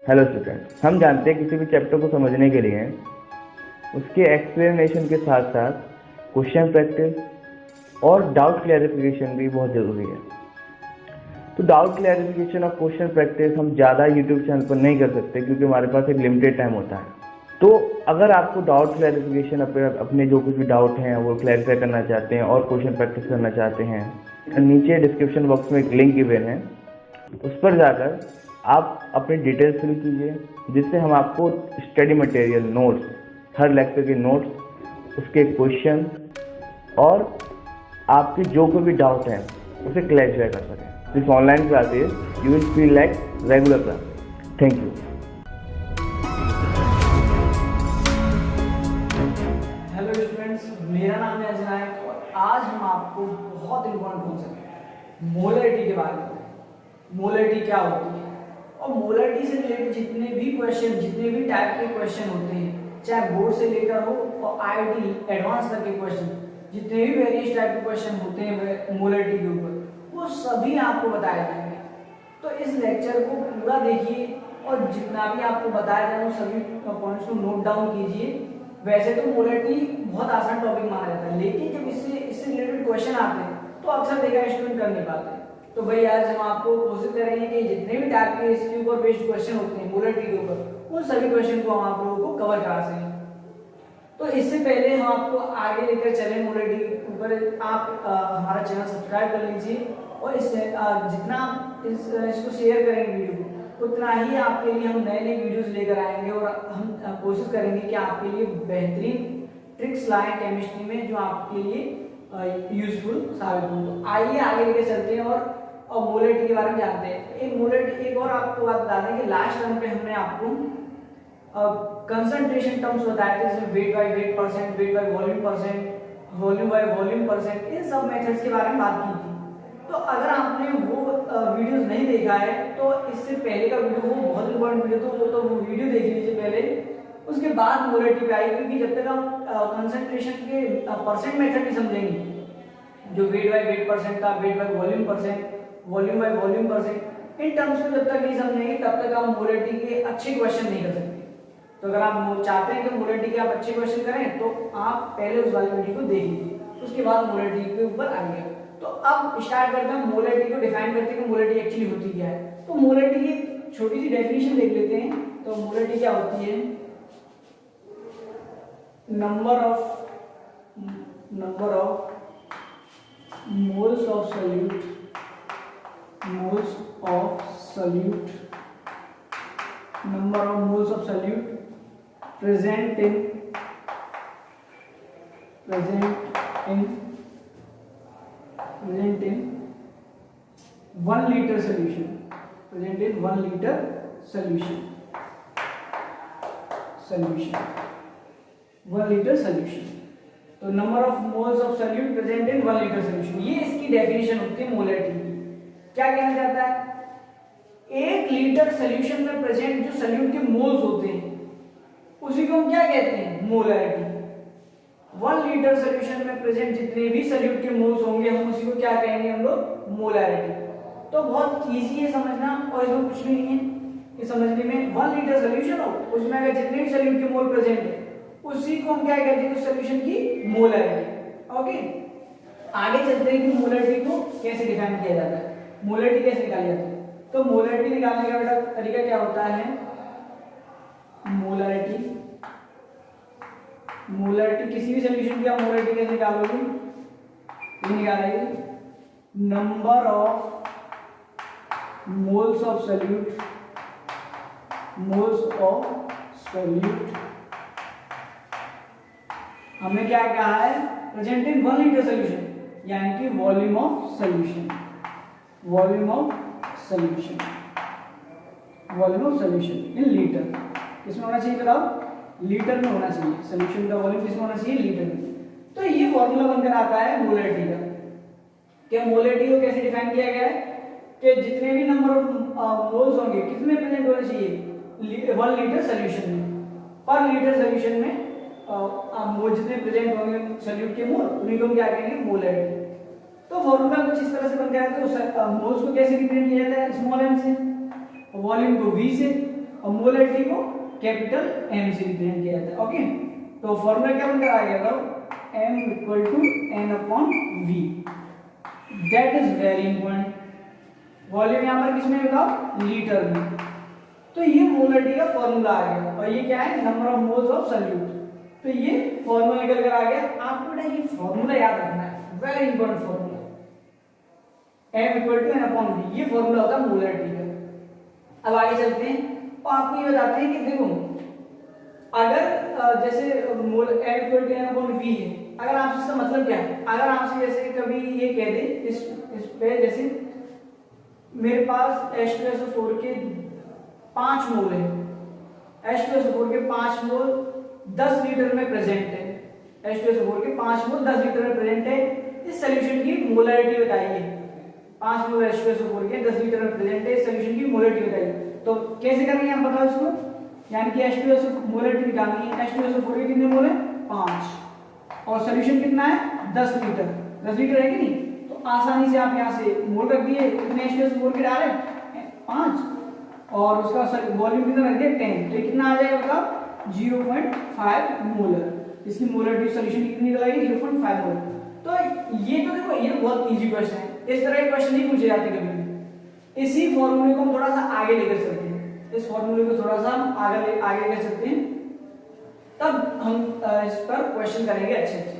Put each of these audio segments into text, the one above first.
Hello student, हम जानते हैं किसी भी चैप्टर को समझने के लिए उसके एक्सप्लेनेशन के साथ साथ क्वेश्चन प्रैक्टिस और डाउट क्लैरिफिकेशन भी बहुत ज़रूरी है। तो डाउट क्लैरिफिकेशन और क्वेश्चन प्रैक्टिस हम ज़्यादा यूट्यूब चैनल पर नहीं कर सकते क्योंकि हमारे पास एक लिमिटेड टाइम होता है। तो अगर आपको डाउट क्लैरिफिकेशन अपने जो कुछ भी डाउट हैं वो क्लैरिफाई करना चाहते हैं और क्वेश्चन प्रैक्टिस करना चाहते हैं, नीचे डिस्क्रिप्शन बॉक्स में एक लिंक गिवन है, उस पर जाकर आप अपनी डिटेल्स फिल कीजिए, जिससे हम आपको स्टडी मटेरियल नोट्स, हर लेक्चर के नोट्स, उसके क्वेश्चन और आपके जो कोई भी डाउट हैं उसे क्लैरिफाई कर सकें। This online classes you will feel like regular classes. Thank you. Hello students, मेरा नाम है अजय नायक और आज हम आपको बहुत इंपॉर्टेंट कॉन्सेप्ट मोलरिटी के बारे में बताएंगे। मोलरिटी क्या होती है और मोलरिटी से रिलेटेड जितने भी क्वेश्चन, जितने भी टाइप के क्वेश्चन होते हैं, चाहे बोर्ड से लेकर हो और आईआईटी एडवांस तक के क्वेश्चन, जितने भी वेरियस टाइप के क्वेश्चन होते हैं मोलरिटी के ऊपर, वो सभी आपको बताए जाएंगे। तो इस लेक्चर को पूरा देखिए और जितना भी आपको बताया जाए वो सभी पॉइंट्स को नोट डाउन कीजिए। वैसे तो मोलरिटी बहुत आसान टॉपिक माना जाता है, लेकिन जब इससे रिलेटेड क्वेश्चन आते हैं तो अक्सर देखा स्टूडेंट कर नहीं पाते। तो भाई आज हम आपको कोशिश करेंगे कि जितने भी टाइप के इसके ऊपर बेस्ड क्वेश्चन होते हैं मोलरिटी के ऊपर, उन सभी क्वेश्चन को हम आप लोगों को कवर करा सकें। तो इससे पहले हम आपको आगे लेकर चले मोलरिटी के ऊपर, आप हमारा चैनल सब्सक्राइब कर लीजिए और जितना इसको शेयर करेंगे वीडियो को, उतना ही आपके लिए हम नए नए वीडियोस लेकर आएंगे और हम कोशिश करेंगे कि आपके लिए बेहतरीन ट्रिक्स लाएं केमिस्ट्री में जो आपके लिए यूजफुल साबित हो। तो आइए आगे लेके चलते हैं और मोलरिटी के बारे में जानते हैं। एक और आपको बात बता दें कि लास्ट टर्म पे हमने आपको कंसंट्रेशन टर्म्स बताए थे, जैसे weight by weight percent, weight by volume percent, volume by volume percent, इन सब मेथड्स के बारे में बात की थी। तो अगर आपने वो वीडियोस नहीं देखा है तो इससे पहले का वीडियो वो बहुत इंपॉर्टेंट वीडियो, तो वो वीडियो देख लीजिए पहले, उसके बाद मोलरिटी पे आई। क्योंकि जब तक हम कंसंट्रेशन के परसेंट मेथड नहीं समझेंगे, जो वेट बाय वेट परसेंट था, wait by volume percent, volume by volume percent, in terms को जब तक नहीं समझेंगे तब तक आप मोलरिटी के अच्छे क्वेश्चन नहीं कर सकते। तो अगर आप चाहते हैं कि मोलरिटी के आप अच्छे क्वेश्चन करें तो आप पहले उस वाली वीडियो को देख लीजिए, उसके बाद मोलरिटी के ऊपर आइए। तो अब स्टार्ट करते हैं मोलरिटी को डिफाइन करते हैं कि मोलरिटी एक्चुअली होती क्या है। तो मोलरिटी की छोटी सी डेफिनेशन देख लेते हैं। तो मोलरिटी क्या होती है? Number of moles of solute present in 1 liter solution, present in 1 liter solution 1 liter solution। तो number of moles of solute present in 1 liter solution, ये इसकी डेफिनेशन होती है मोलरिटी की। क्या कहना चाहता है? 1 लीटर सॉल्यूशन में प्रेजेंट जो सॉल्यूट के मोल्स होते हैं उसी को हम क्या कहते हैं? मोलरिटी। 1 लीटर सॉल्यूशन में प्रेजेंट जितने भी सॉल्यूट के मोल्स होंगे हम उसी को क्या कहेंगे? हम लोग मोलरिटी। तो बहुत इजी है समझना और इसमें कुछ भी नहीं है ये समझने में। 1 लीटर सॉल्यूशन हो, उसमें अगर जितने भी सॉल्यूट के मोल प्रेजेंट है उसी को हम क्या कहते हैं? उस सॉल्यूशन की मोलरिटी। ओके, आगे चलते हैं कि मोलरिटी को कैसे डिफाइन किया जाता है, मोलरिटी कैसे निकाली जाती है। तो मोलरिटी निकालने का बेटा तरीका क्या होता है? मोलरिटी किसी भी सॉल्यूशन की आप मोलरिटी कैसे निकालोगे? ये निकालेंगे number of moles of solute हमने क्या कहा है? प्रेजेंट इन 1 लीटर सॉल्यूशन, यानी कि volume of solution in litre. किसमें होना चाहिए बताओ? लीटर में होना चाहिए। सॉल्यूशन का वॉल्यूम किसमें होना चाहिए? लीटर में। तो ये फॉर्मूला बनकर आता है मोलरिटी का। क्या मोलरिटी को कैसे डिफाइन किया गया है? कि जितने भी नंबर ऑफ मोल्स होंगे किसमें प्रेजेंट होना चाहिए? 1 लीटर सॉल्यूशन में। पर लीटर सॉल्यूशन में मोल जितने प्रेजेंट होंगे सॉल्यूट के मोल, उन्हीं को हम क्या कहेंगे? मोलरिटी। तो फॉर्मूला कुछ इस तरह से बनकर आता है। तो मोल्स को कैसे रिप्रेजेंट किया जाता है? स्मॉल m से, वॉल्यूम को v से और मोलरिटी को कैपिटल एम से रिप्रेजेंट किया जाता है। ओके, तो फॉर्मूला क्या बनकर आ गया था, M equal to N upon V. That is very important. Volume यहाँ पर किसमें बताओ, लीटर में। तो ये मोलरिटी का फॉर्मूला आ गया, और ये क्या है, number of moles of solute. तो ये फॉर्मूला निकल कर आ गया। आपको बेटा ये फॉर्मूला याद रखना है, very important formula, m equal to N upon V. ये फॉर्मूला होता है मोलरिटी का। अब आगे चलते हैं और आपको ये बताते हैं कि देखो अगर जैसे mole m equal to N upon V है, अगर आपसे इसका मतलब क्या है, अगर आपसे जैसे कभी ये कह दे इस पे, जैसे मेरे पास H2SO4 के 5 मोल है, H2SO4 के 5 मोल 10 लीटर में प्रेजेंट है, H2SO4 के 5 मोल 10 लीटर में प्रेजेंट है। इस सॉल्यूशन की मोलरिटी बताइए। 5 मोल H2SO4 के 10 लीटर में प्रेजेंट है, इस सॉल्यूशन की मोलरिटी बताइए। तो कैसे करेंगे आप बताओ इसको, यानी कि H2SO मोलरिटी निकालनी है। H2SO4 के कितने मोल है, 5, और सॉल्यूशन कितना है, 10 लीटर। 10 लीटर है कि नहीं, तो आसानी से आप यहाँ से मोल रख दिए, कितने H2SO4 के डायरेक्ट 5, और उसका वॉल्यूम कितना रख दिया 10, तो ये कितना आ जाएगा बताओ, 0.5 मोलर। इसकी मोलरिटी सॉल्यूशन कितनी निकल आएगी, 0.5 मोलर। तो ये तो देखो ये बहुत इजी क्वेश्चन है, इस तरह के क्वेश्चन नहीं पूछे जाते कभी भी। इसी फॉर्मूले को हम थोड़ा सा आगे लेकर चलते हैं, इस फॉर्मूले को थोड़ा सा हम आगे लेकर चलते हैं, तब हम इस पर क्वेश्चन करेंगे अच्छे अच्छे।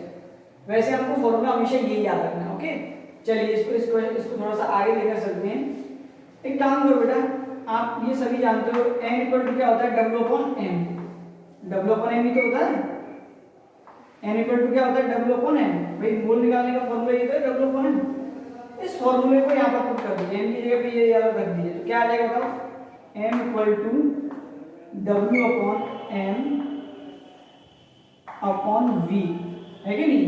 वैसे हमको फॉर्मूला हमेशा यही याद रखना है। ओके, चलिए इसको थोड़ा सा आगे लेकर चलते हैं। एक काम करो बेटा, आप ये सभी जानते हो n इक्वल टू क्या होता है, W upon m। W upon m ही तो होता है। n इक्वल टू क्या होता है, W अपॉन m। भाई मोल निकालने का फॉर्मूला ये तो है, W अपॉन m। इस फॉर्मूले को यहाँ पर पुट कर दीजिए, m की जगह पे ये अलग रख दीजिए, तो क्या आ जाएगा बताओ, m equal to W upon m upon v, है कि नहीं।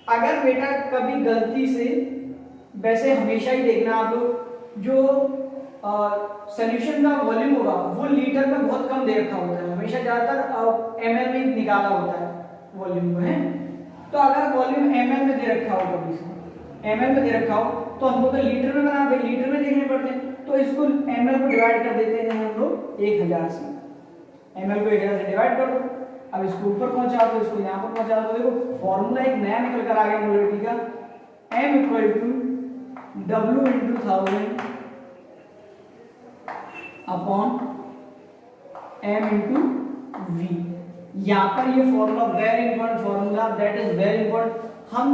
अगर बेटा कभी गलती से, वैसे हमेशा ही देखना आप लोग, जो सॉल्यूशन का वॉल्यूम होगा वो लीटर में बहुत कम दे रखा होता है, हमेशा ज्यादातर ml में निकाला होता है वॉल्यूम को, है। तो अगर वॉल्यूम ml में दे रखा हो, कभी ml में दे रखा हो, तो हमको तो लीटर में बना, लीटर में देखने पड़ते हैं, तो इसको ml को डिवाइड कर देते हैं हम लोग 1000 से। ml को 1000 से डिवाइड कर दो। अब इसको ऊपर पहुंचा दो, इसको यहाँ पर पहुंचा दो। देखो फॉर्मूला एक नया निकल कर आ गया मोलरिटी का, m equal to W into 1000 upon m into v। यहाँ पर ये formula very important formula, that is very important. हम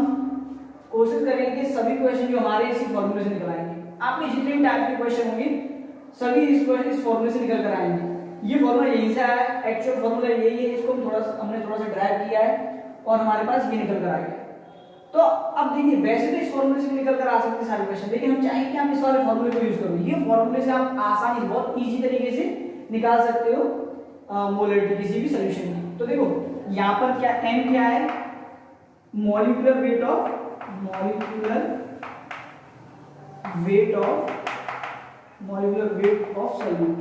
कोशिश करेंगे कि सभी क्वेश्चन जो हमारे इसी फॉर्मूले से निकल आएंगे। आपके जितने भी टाइप के क्वेश्चन होंगे सभी इस फॉर्मूले से निकल कर आएंगे। ये फॉर्मूला यहीं से आया है, एक्चुअल फॉर्मूला यही है, इसको हमने थोड़ा सा ड्राइव किया है और हमारे पास ये निकल कर आ गया। तो अब देखिए, वैसे तो इस फॉर्मूले से निकल कर आ सकते सारे क्वेश्चन, लेकिन हम चाहेंगे कि हम इस वाले फॉर्मूले को यूज करो। ये फॉर्मूले से आप आसानी, बहुत इजी तरीके से निकाल सकते हो मोलरिटी किसी भी सॉल्यूशन की। तो देखो यहाँ पर क्या m क्या है, मॉलिक्यूलर वेट ऑफ सॉल्यूट।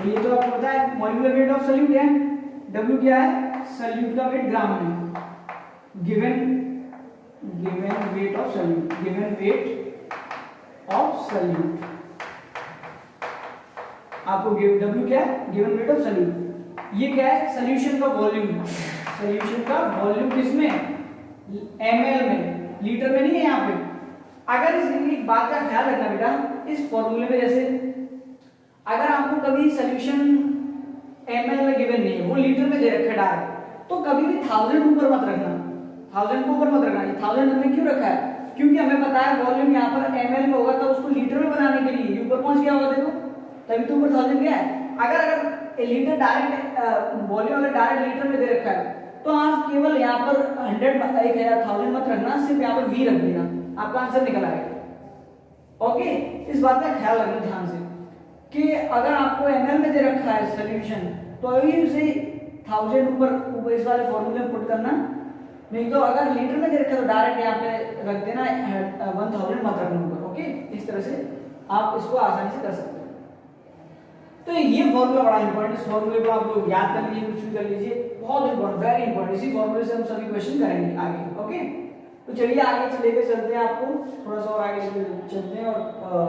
ये तो आपको पता है मॉलिक्यूलर वेट ऑफ सॉल्यूट है। W क्या है, सॉल्यूट का वेट ग्राम में, गिवन वेट ऑफ सॉल्यूट, आपको W क्या है, गिवन वेट ऑफ सॉल्यूट। ये क्या है, सॉल्यूशन का वॉल्यूम किसमें, ml में, लीटर में नहीं है यहाँ पे। अगर इस बात का ख्याल रखना बेटा, इस फॉर्मूले में जैसे अगर आपको कभी सॉल्यूशन ml में गिवन नहीं है, वो लीटर में दे रखा है, तो कभी भी 1000 ऊपर मत रखना, 1000 को ऊपर मत रखना। ये 1000 हमने क्यों रखा है, क्योंकि हमें पता है वॉल्यूम यहाँ पर ml में होगा, तो उसको लीटर में बनाने के लिए ऊपर पहुंच गया होगा, देखो तभी तो ऊपर 1000 गया है। अगर लीटर डायरेक्ट वॉल्यूम अगर डायरेक्ट लीटर में दे रखा है, तो आप केवल यहाँ पर 1000 मत रखना, सिर्फ यहाँ पर v रख देना, आपका आंसर निकल आएगा। ओके, इस बात का ख्याल रखना ध्यान से कि अगर आपको ml में दे रखा है सॉल्यूशन, तो अभी उसे 1000 ऊपर इस वाले फॉर्मूले में पुट करना, नहीं तो अगर लीटर में दे रखा है तो डायरेक्ट यहाँ पे रख देना, 1000 मत रखना ऊपर। ओके, इस तरह से आप इसको आसानी से कर सकते हैं। तो ये फॉर्मूला बड़ा इंपॉर्टेंट, इस फॉर्मूले को आप लोग याद कर लीजिए, कुछ भी कर लीजिए, बहुत इंपॉर्टेंट, वेरी इंपॉर्टेंट। इसी फॉर्मूले से हम सभी क्वेश्चन करेंगे आगे। ओके, तो चलिए आगे से लेकर चलते हैं, आपको थोड़ा सा और आगे चलते हैं और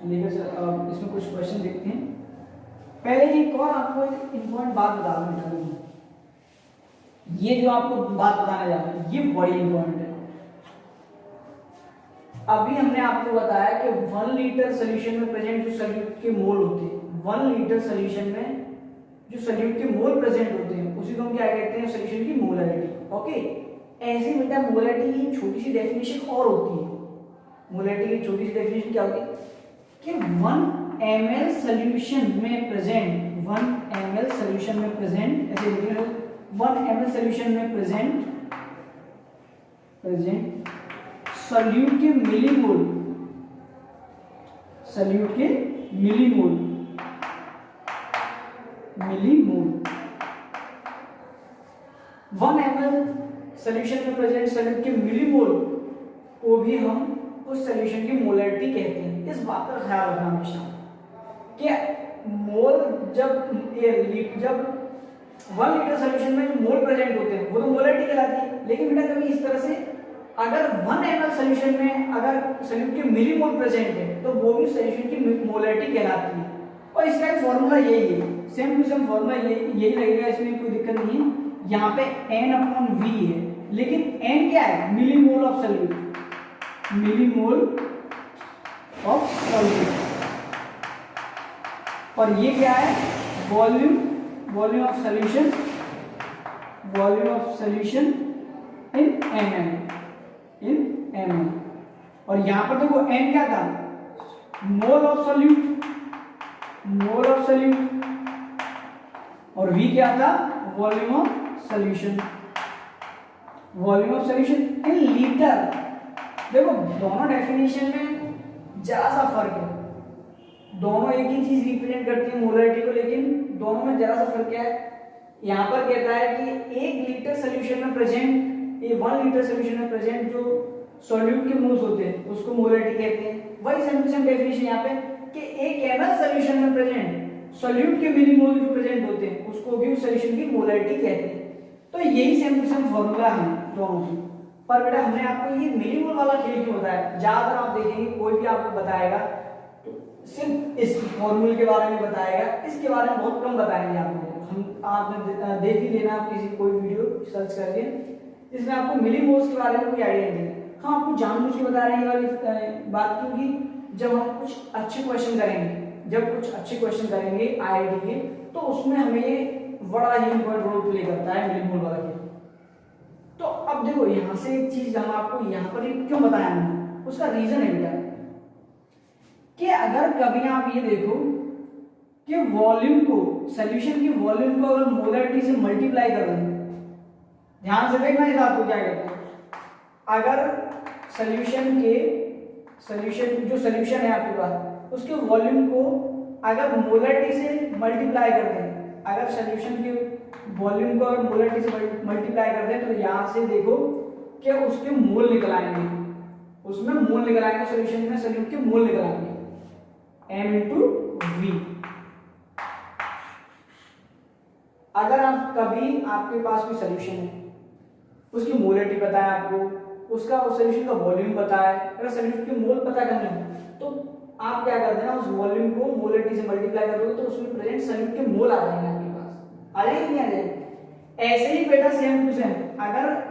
इसमें कुछ क्वेश्चन देखते हैं। पहले एक और आपको एक इम्पोर्टेंट बात बता रहा हूँ, ये जो आपको बात बताने जा रहा हूँ ये बड़ी इंपॉर्टेंट है। अभी हमने आपको बताया कि 1 लीटर सोल्यूशन में प्रेजेंट जो सॉल्यूट के मोल होते हैं, 1 लीटर सोल्यूशन में जो सॉल्यूट के मोल प्रेजेंट होते हैं उसी को हम क्या कहते हैं, सोल्यूशन की मोलैरिटी। ओके, ऐसे बेटा मोलैरिटी की छोटी सी डेफिनेशन और होती है। मोलैरिटी की छोटी सी डेफिनेशन क्या होती है कि 1 ml सोल्यूशन में प्रेजेंट 1 ml सोल्यूशन में प्रेजेंट ऐसे लिखेंगे 1 ml सोल्यूशन में प्रेजेंट सॉल्यूट के मिलीमोल, सॉल्यूट के मिलीमोल 1 ml सॉल्यूशन में प्रेजेंट सॉल्यूट के मिलीमोल को भी हम उस सॉल्यूशन की मोलैरिटी कहते हैं। इस बात का ख्याल रखना हमेशा कि मोल जब 1 लीटर सॉल्यूशन में जो मोल प्रेजेंट होते हैं वो तो मोलैरिटी कहलाती है, लेकिन बेटा कभी इस तरह से अगर 1 ml सॉल्यूशन में अगर सॉल्यूट के मिलीमोल प्रेजेंट है तो वो भी सॉल्यूशन की मोलैरिटी कहलाती है। और इसका फॉर्मूला यही है, सेम टू सेम फॉर्मूला यही लगेगा, इसमें कोई दिक्कत नहीं है। यहाँ पे N/V है, लेकिन N क्या है, millimole of solute, millimole of solute. और ये क्या है, volume of solution, volume of solution in ml। और यहां पर देखो N क्या था, mole of solute, mole of solute, और V क्या था, volume of solution, volume of solution in litre. देखो दोनों डेफिनेशन में जरा सा फर्क है, दोनों एक ही चीज रिप्रेजेंट करती है मोलैरिटी को, लेकिन दोनों में जरा सा फर्क क्या है। यहाँ पर कहता है कि 1 लीटर सोल्यूशन में प्रेजेंट, ये 1 लीटर सोल्यूशन में प्रेजेंट जो सॉल्यूट के मोल्स होते हैं उसको मोलैरिटी कहते हैं। वही सेम टू सेम डेफिनेशन यहाँ पे कि 1 ml सोल्यूशन में प्रेजेंट सॉल्यूट के मिलीमोल जो प्रेजेंट होते हैं उसको भी उस सॉल्यूशन की मोलैरिटी कहते हैं। तो यही सेम टू सेम फॉर्मूला है दोनों की। पर बेटा हमने आपको ये मिलीमोल वाला खेल क्यों बताया, ज्यादातर आप देखेंगे कोई भी आपको बताएगा तो सिर्फ इस फॉर्मूले के बारे में बताएगा, इसके बारे में बहुत कम बताएंगे आपको। आपने देख ही लेना, आप किसी कोई वीडियो सर्च करके इसमें आपको मिलीमोल्स के बारे में कोई आइडिया नहीं देगा। हाँ, आपको जानबूझ के बता रहे हैं ये वाली बात, क्योंकि जब हम कुछ अच्छे क्वेश्चन करेंगे, जब कुछ अच्छे क्वेश्चन करेंगे IIT के, तो उसमें हमें ये बड़ा ही इंपॉर्टेंट रोल प्ले करता है मिलीमोल वाला खेल। तो अब देखो यहाँ से एक चीज हम आपको यहाँ पर क्यों बताया हमने, उसका रीजन है बेटा कि अगर कभी आप ये देखो कि वॉल्यूम को, सॉल्यूशन की वॉल्यूम को अगर मोलैरिटी से मल्टीप्लाई कर दें, ध्यान से देखना इस बात को क्या कहते हैं। अगर सॉल्यूशन जो सॉल्यूशन है आपके पास उसके वॉल्यूम को अगर मोलैरिटी से मल्टीप्लाई कर दें, अगर सॉल्यूशन के वॉल्यूम को अगर मोलैरिटी से मल्टीप्लाई कर दें तो यहाँ से देखो कि उसके मोल निकल आएंगे, उसमें मोल निकल आएंगे, सॉल्यूशन में सॉल्यूट के मोल निकल आएंगे M/V। अगर आप कभी आपके पास कोई सॉल्यूशन है, उसकी मोलैरिटी पता है आपको, उसका उस सॉल्यूशन का वॉल्यूम पता है, अगर सॉल्यूशन के मोल पता करना है तो आप क्या करते हैं, उस वॉल्यूम को मोलैरिटी से मल्टीप्लाई करोगे तो उसमें प्रेजेंट सॉल्यूट के मोल आ जाएंगे आपके पास, आ जाएंगे नहीं आ जाएंगे। ऐसे ही बेटा सेम टू सेम अगर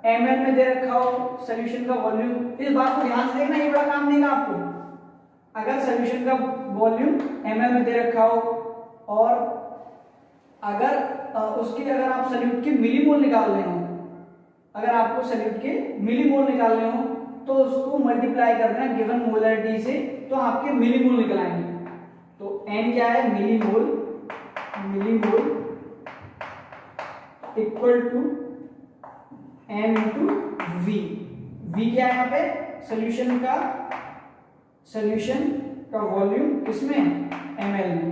ml में दे रखा हो सॉल्यूशन का वॉल्यूम, इस बात को ध्यान से देखना, ये बड़ा काम देगा आपको। अगर सॉल्यूशन का वॉल्यूम ml में दे रखा हो और अगर उसके अगर आप सॉल्यूट के मिलीमोल निकालने हो, अगर आपको सॉल्यूट के मिलीमोल निकालने हो तो उसको मल्टीप्लाई कर देना गिवन मोलैरिटी से, तो आपके मिलीमोल निकल आएंगे। तो n क्या है, millimole, millimole equal to M/V। V क्या है यहाँ पे, सॉल्यूशन का वॉल्यूम किसमें, ml में।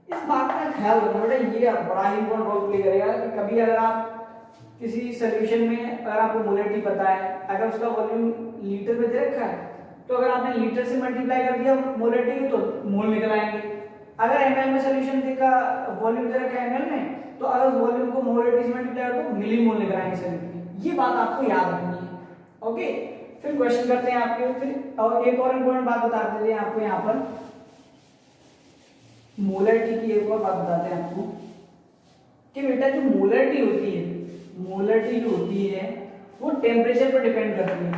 इस बात का ख्याल रखना बेटा, ये बड़ा ही इंपॉर्टेंट रोल प्ले करेगा कि कभी अगर आप किसी सॉल्यूशन में अगर आपको मोलैरिटी पता है, अगर उसका वॉल्यूम लीटर में दे रखा है तो अगर आपने लीटर से मल्टीप्लाई कर दिया मोलैरिटी तो मोल निकल आएंगे। अगर ml में सॉल्यूशन का वॉल्यूम दे रखा है ml में, तो अगर वॉल्यूम को मोलैरिटी से मल्टीप्लाई करो तो मिलीमोल निकल आएंगे सॉल्यूट में। ये बात आपको याद रखनी है। ओके, फिर क्वेश्चन करते हैं आपके। फिर और एक और इम्पोर्टेंट बात बता देते हैं आपको यहाँ पर, मोलरिटी की एक और बात बताते हैं आपको कि बेटा जो मोलरिटी होती है, मोलरिटी जो होती है वो टेम्परेचर पर डिपेंड करती है।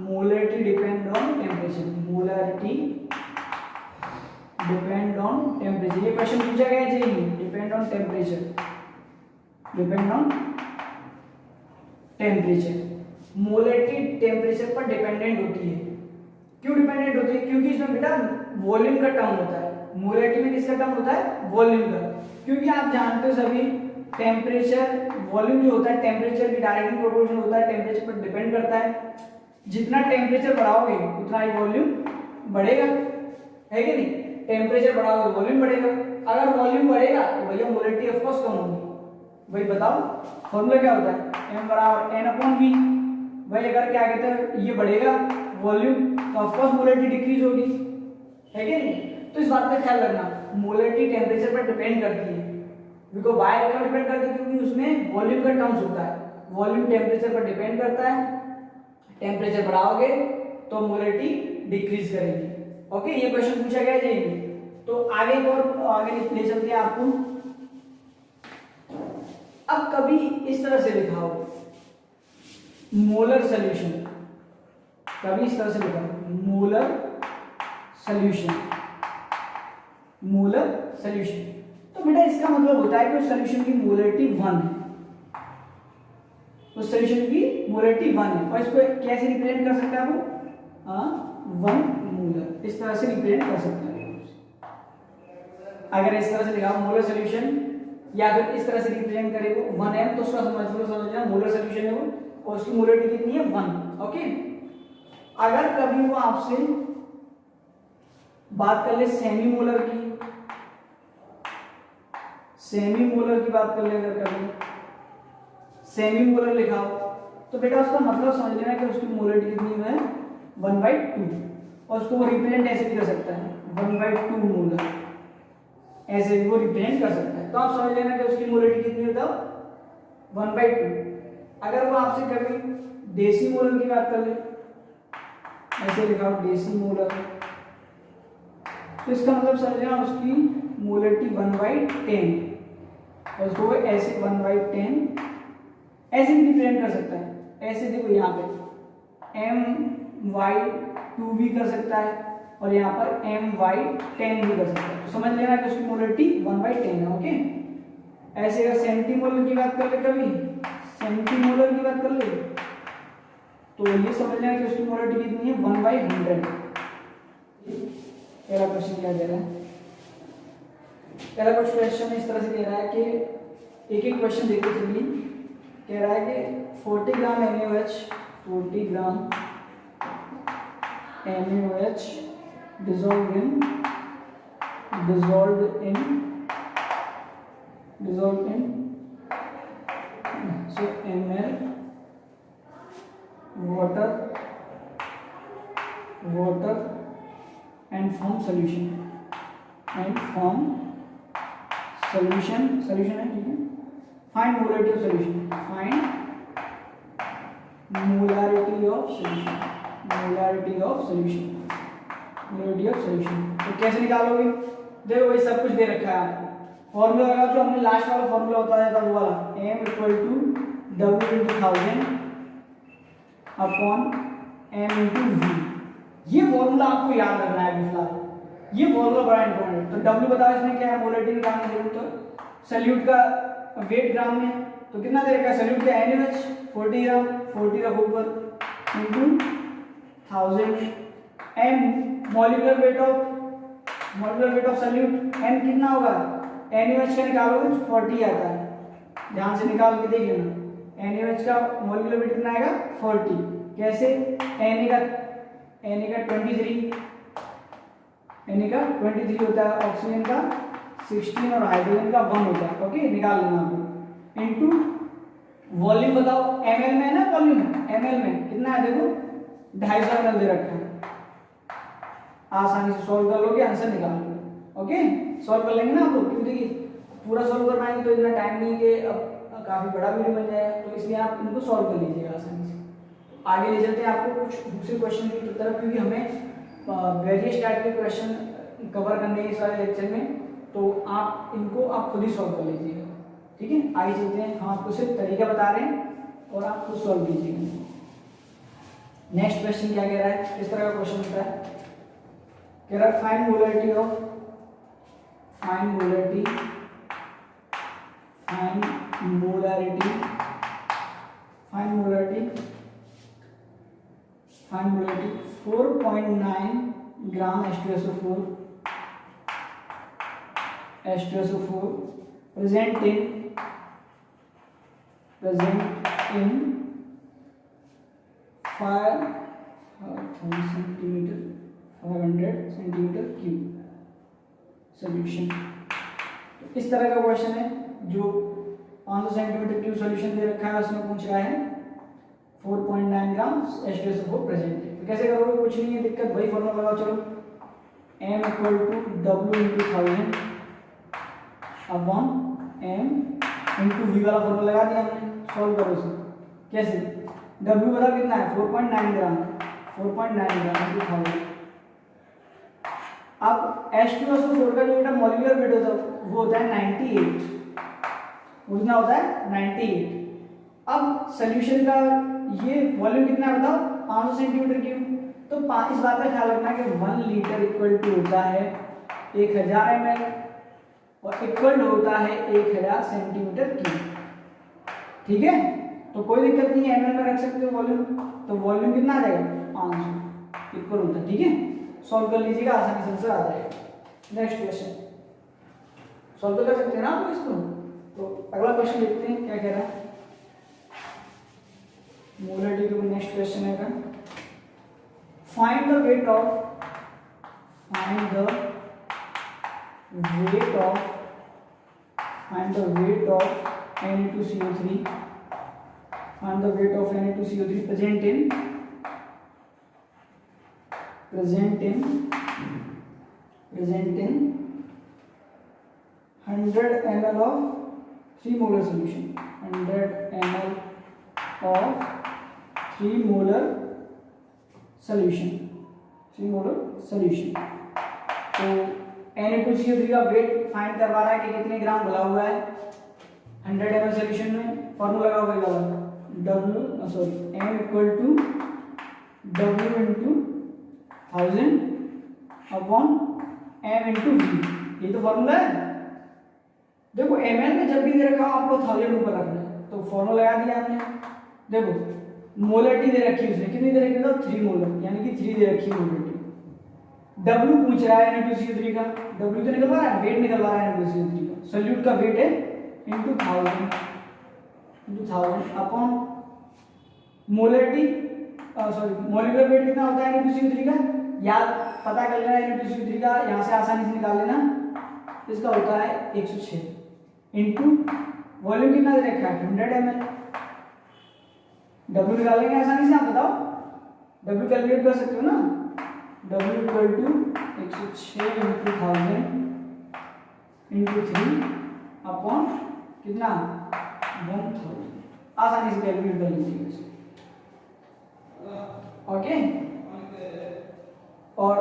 Molarity depend on temperature, molarity depend on temperature. ये क्वेश्चन पूछा गया है जी, depend on temperature, depend on temperature. Molarity temperature पर डिपेंडेंट होती है। क्यों डिपेंडेंट होती है? क्योंकि इसमें बेटा वॉल्यूम का टर्म होता है। मोलरिटी में किसका टर्म होता है? वॉल्यूम का। क्योंकि आप जानते हो सभी टेम्परेचर, वॉल्यूम जो होता है टेम्परेचर की डायरेक्टली प्रोपोर्शनल होता है, टेम्परेचर पर डिपेंड करता है। जितना टेम्परेचर बढ़ाओगे उतना ही वॉल्यूम बढ़ेगा, है कि नहीं? टेम्परेचर बढ़ाओगे तो वॉल्यूम बढ़ेगा। अगर वॉल्यूम बढ़ेगा तो भैया मोलरिटी ऑफ कोर्स कम होगी। भाई बताओ फॉर्मूला क्या होता है? m बराबर n अपॉन v। भाई अगर क्या कहते हैं ये बढ़ेगा वॉल्यूम तो ऑफ कोर्स मोलरिटी डिक्रीज होगी, है कि नहीं? तो इस बात का ख्याल रखना, मोलरिटी टेम्परेचर पर डिपेंड करती है। देखो वाई क्यों डिपेंड करती है? क्योंकि उसमें वॉल्यूम का टर्म्स होता है। वॉल्यूम टेम्परेचर पर डिपेंड करता है, टेम्परेचर बढ़ाओगे तो मोलरिटी डिक्रीज करेगी। ओके, ये क्वेश्चन पूछा गया है। तो आगे और आगे ले चलते हैं आपको। अब कभी इस तरह से लिखा हो मोलर सॉल्यूशन, कभी इस तरह से लिखा हो मोलर सॉल्यूशन, मोलर सॉल्यूशन, तो बेटा इसका मतलब होता है कि उस सॉल्यूशन की मोलरिटी 1 है, उस सॉल्यूशन की मोलरिटी 1 है। और इसको कैसे रिप्रेजेंट कर सकता है वो? 1 मोलर, इस तरह से रिप्रेजेंट कर सकता है। अगर इस तरह से लिखा हो मोलर सॉल्यूशन, या अगर इस तरह से रिप्रेजेंट करे वो 1m, तो उसका समझना मोलर सॉल्यूशन है वो, और उसकी मोलरिटी कितनी है? 1। ओके, अगर कभी वो आपसे बात कर ले सेमी मोलर की, सेमी मोलर की बात कर ले, अगर कभी सेमी मोलर लिखा हो तो बेटा उसका मतलब समझ लेना कि उसकी मोलरिटी कितनी है? 1/2। और उसको वो रिप्रेजेंट ऐसे भी कर सकता है 1/2 मोलर, ऐसे भी वो रिप्रेजेंट कर सकता है। तो आप समझ लेना कि उसकी मोलरिटी कितनी होता है? 1/2। अगर वो आपसे कभी देसी मोलर की बात कर ले, ऐसे लिखा हो देसी मोलर, तो इसका मतलब समझ लेना उसकी मोलरिटी 1/10, और उसको ऐसे 1/10 ऐसे भी रिप्रेजेंट कर सकता है। ऐसे देखो यहाँ पे my2 भी कर सकता है, और यहाँ पर my10 भी कर सकता है। तो समझ लेना कि उसकी मोलरिटी 1/10 है। ओके, ऐसे अगर सेंटीमोलर की बात कर ले, कभी सेंटीमोलर की बात कर ले, तो ये समझ लेना कि उसकी मोलरिटी कितनी है? 1/100। पहला क्वेश्चन क्या दे रहा है? पहला कुछ क्वेश्चन इस तरह से दे रहा है कि एक एक क्वेश्चन देखते चलिए। कह रहा है कि 40 ग्राम NaOH, 40 gram NaOH dissolved in so ml water and form solution है, ठीक है। Find molarity of solution, find molarity of solution, molarity of solution, molarity of solution. तो कैसे निकालोगे? देखो भाई सब कुछ दे रखा है, फॉर्मूला लगाओ जो हमने लास्ट वाला फॉर्मूला होता था वो वाला, m = W × 1000 upon m × v। ये फॉर्मूला आपको याद रखना है फिलहाल, ये फॉर्मूला बड़ा इंपॉर्टेंट है। तो W बताओ इसमें क्या है? मोलरिटी निकालने की जरूरत है। सॉल्यूट का वेट ग्राम में, तो कितना दे रखा है? सॉल्यूट का NaOH 40 ग्राम, 40 रखो ऊपर, into 1000, m molecular weight of solute, m कितना होगा? NaOH का निकालोगे तो 40 आता है, ध्यान से निकाल के देख लेना। NaOH का मॉलिक्यूलर वेट कितना आएगा? 40। कैसे? Na का 23 होता है, ऑक्सीजन का 16 और हाइड्रोजन का 1 होता है। ओके, निकाल लेना आपको। इनटू वॉल्यूम बताओ, ml में है ना वॉल्यूम, ml में कितना है? देखो 250 ml दे रखा है। आसानी से सॉल्व कर लोगे, आंसर निकाल लोगे। ओके, सॉल्व कर लेंगे ना आप लोग, क्योंकि पूरा सॉल्व कर पाएंगे तो इतना टाइम नहीं कि अब काफी बड़ा वीडियो बन जाएगा, तो इसलिए आप इनको सॉल्व कर लीजिएगा आसानी से। आगे ले चलते हैं आपको कुछ दूसरे क्वेश्चन की तरफ, क्योंकि हमें वेरियस टाइप के क्वेश्चन कवर करने हैं इस वाले लेक्चर में, तो आप इनको आप खुद ही सॉल्व कर लीजिएगा। ठीक है, आगे चलते हैं। हम आपको सिर्फ तरीका बता रहे हैं और आप खुद सॉल्व कीजिएगा। नेक्स्ट क्वेश्चन क्या कह रहा है, किस तरह का क्वेश्चन होता है, कह रहा है find molarity of molarity 4.9 gram H2SO4 present in 500 centimeter cube solution। तो इस तरह का क्वेश्चन है जो 500 सेंटीमीटर क्यूब सॉल्यूशन दे रखा है, उसमें पूछ रहा है 4.9 ग्राम H2SO4 प्रेजेंट है। तो कैसे करोगे, कुछ नहीं है दिक्कत, वही फॉर्मूला लगाओ। चलो m equal to W into 1000 upon m into v वाला फॉर्मूला लगा दिया हमने। सॉल्व करो इसे, कैसे, W बताओ कितना है 4.9 ग्राम, 4.9 ग्राम इंटू 1000। अब H2SO4 का जो बेटा मॉलिक्यूलर वेट होता है वो होता है 98, वो कितना होता है 98। अब सॉल्यूशन का ये वॉल्यूम कितना है बताओ 500 सेंटीमीटर क्यूब। तो इस बात का ख्याल रखना कि 1 लीटर इक्वल टू होता है 1000 ml और इक्वल होता है 1000 सेंटीमीटर क्यूब। ठीक है, तो कोई दिक्कत नहीं है, ml में रख सकते हो वॉल्यूम। तो वॉल्यूम कितना आ जाएगा 500 इक्वल होता है। ठीक है, सॉल्व कर लीजिएगा, आसानी से आंसर आ जाएगा। नेक्स्ट क्वेश्चन सॉल्व कर सकते हैं ना आप इसको। तो अगला क्वेश्चन देखते हैं क्या कह रहा है मोलरिटी के ऊपर। नेक्स्ट क्वेश्चन है find the weight of Na2CO3 find the weight of Na2CO3 present in 100 ml of 3 molar solution, 100 ml of 3 molar solution। तो Na2CO3 का वेट फाइंड करवा रहा है कि कितने ग्राम भरा हुआ है 100 ml सॉल्यूशन में। फॉर्मूला लगाओ m equal to W into 1000 upon m into v। ये तो फॉर्मूला है। देखो ml में जब भी दे रखा हो आपको 1000 ऊपर रखना है, तो फॉर्मूला लगा दिया हमने। देखो मोलरिटी दे रखी है उसने, कितनी दे रखी है तो 3 मोलर, यानी कि 3 दे रखी है मोलरिटी। W पूछ रहा है Na2CO3 का, W तो निकलवा रहा है, वेट निकलवा रहा है Na2CO3 का। सॉल्यूट का वेट है into 1000 upon molarity, molecular weight कितना होता है Na2CO3 का, याद पता कर लेना। Na2CO3 का यहाँ से आसानी से निकाल लेना, इसका होता है 106 इंटू वॉल्यूम कितना दे रखा है 100 ml। W निकालेंगे आसानी से, आप बताओ W कैलकुलेट कर सकते हो ना। W equal to 106 into 1000 into 3 upon कितना 1000। आसानी से कैलकुलेट कर लीजिएगा। ओके, और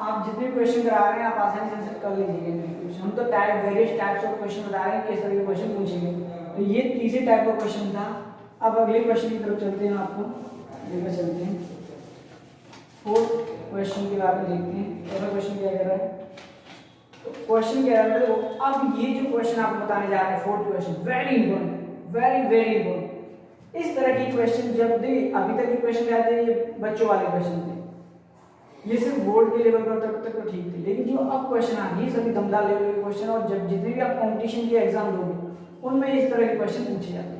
आप जितने क्वेश्चन करा रहे हैं आप आसानी से आंसर कर लीजिएगा। हम तो वेरियस टाइप्स ऑफ क्वेश्चन बता रहे हैं किस तरह के क्वेश्चन पूछेंगे। तो ये तीसरे टाइप का क्वेश्चन था। अब अगले क्वेश्चन की तरफ चलते हैं, आपको लेकर चलते हैं। फोर्थ क्वेश्चन के बारे में देखते हैं। पहला क्वेश्चन क्या कह रहा है, तो क्वेश्चन कह रहा है अब ये जो क्वेश्चन आपको बताने जा रहे हैं fourth question, very important, very important. इस तरह की क्वेश्चन जब दे, अभी तक के क्वेश्चन आते हैं ये बच्चों वाले क्वेश्चन थे, ये सिर्फ बोर्ड के लेवल पर तक तो ठीक थे, लेकिन जो अब क्वेश्चन आ रही है सभी दमदार लेवल के क्वेश्चन, और जब जितने भी आप कंपटीशन के एग्जाम दोगे उनमें इस तरह के क्वेश्चन पूछे जाते हैं।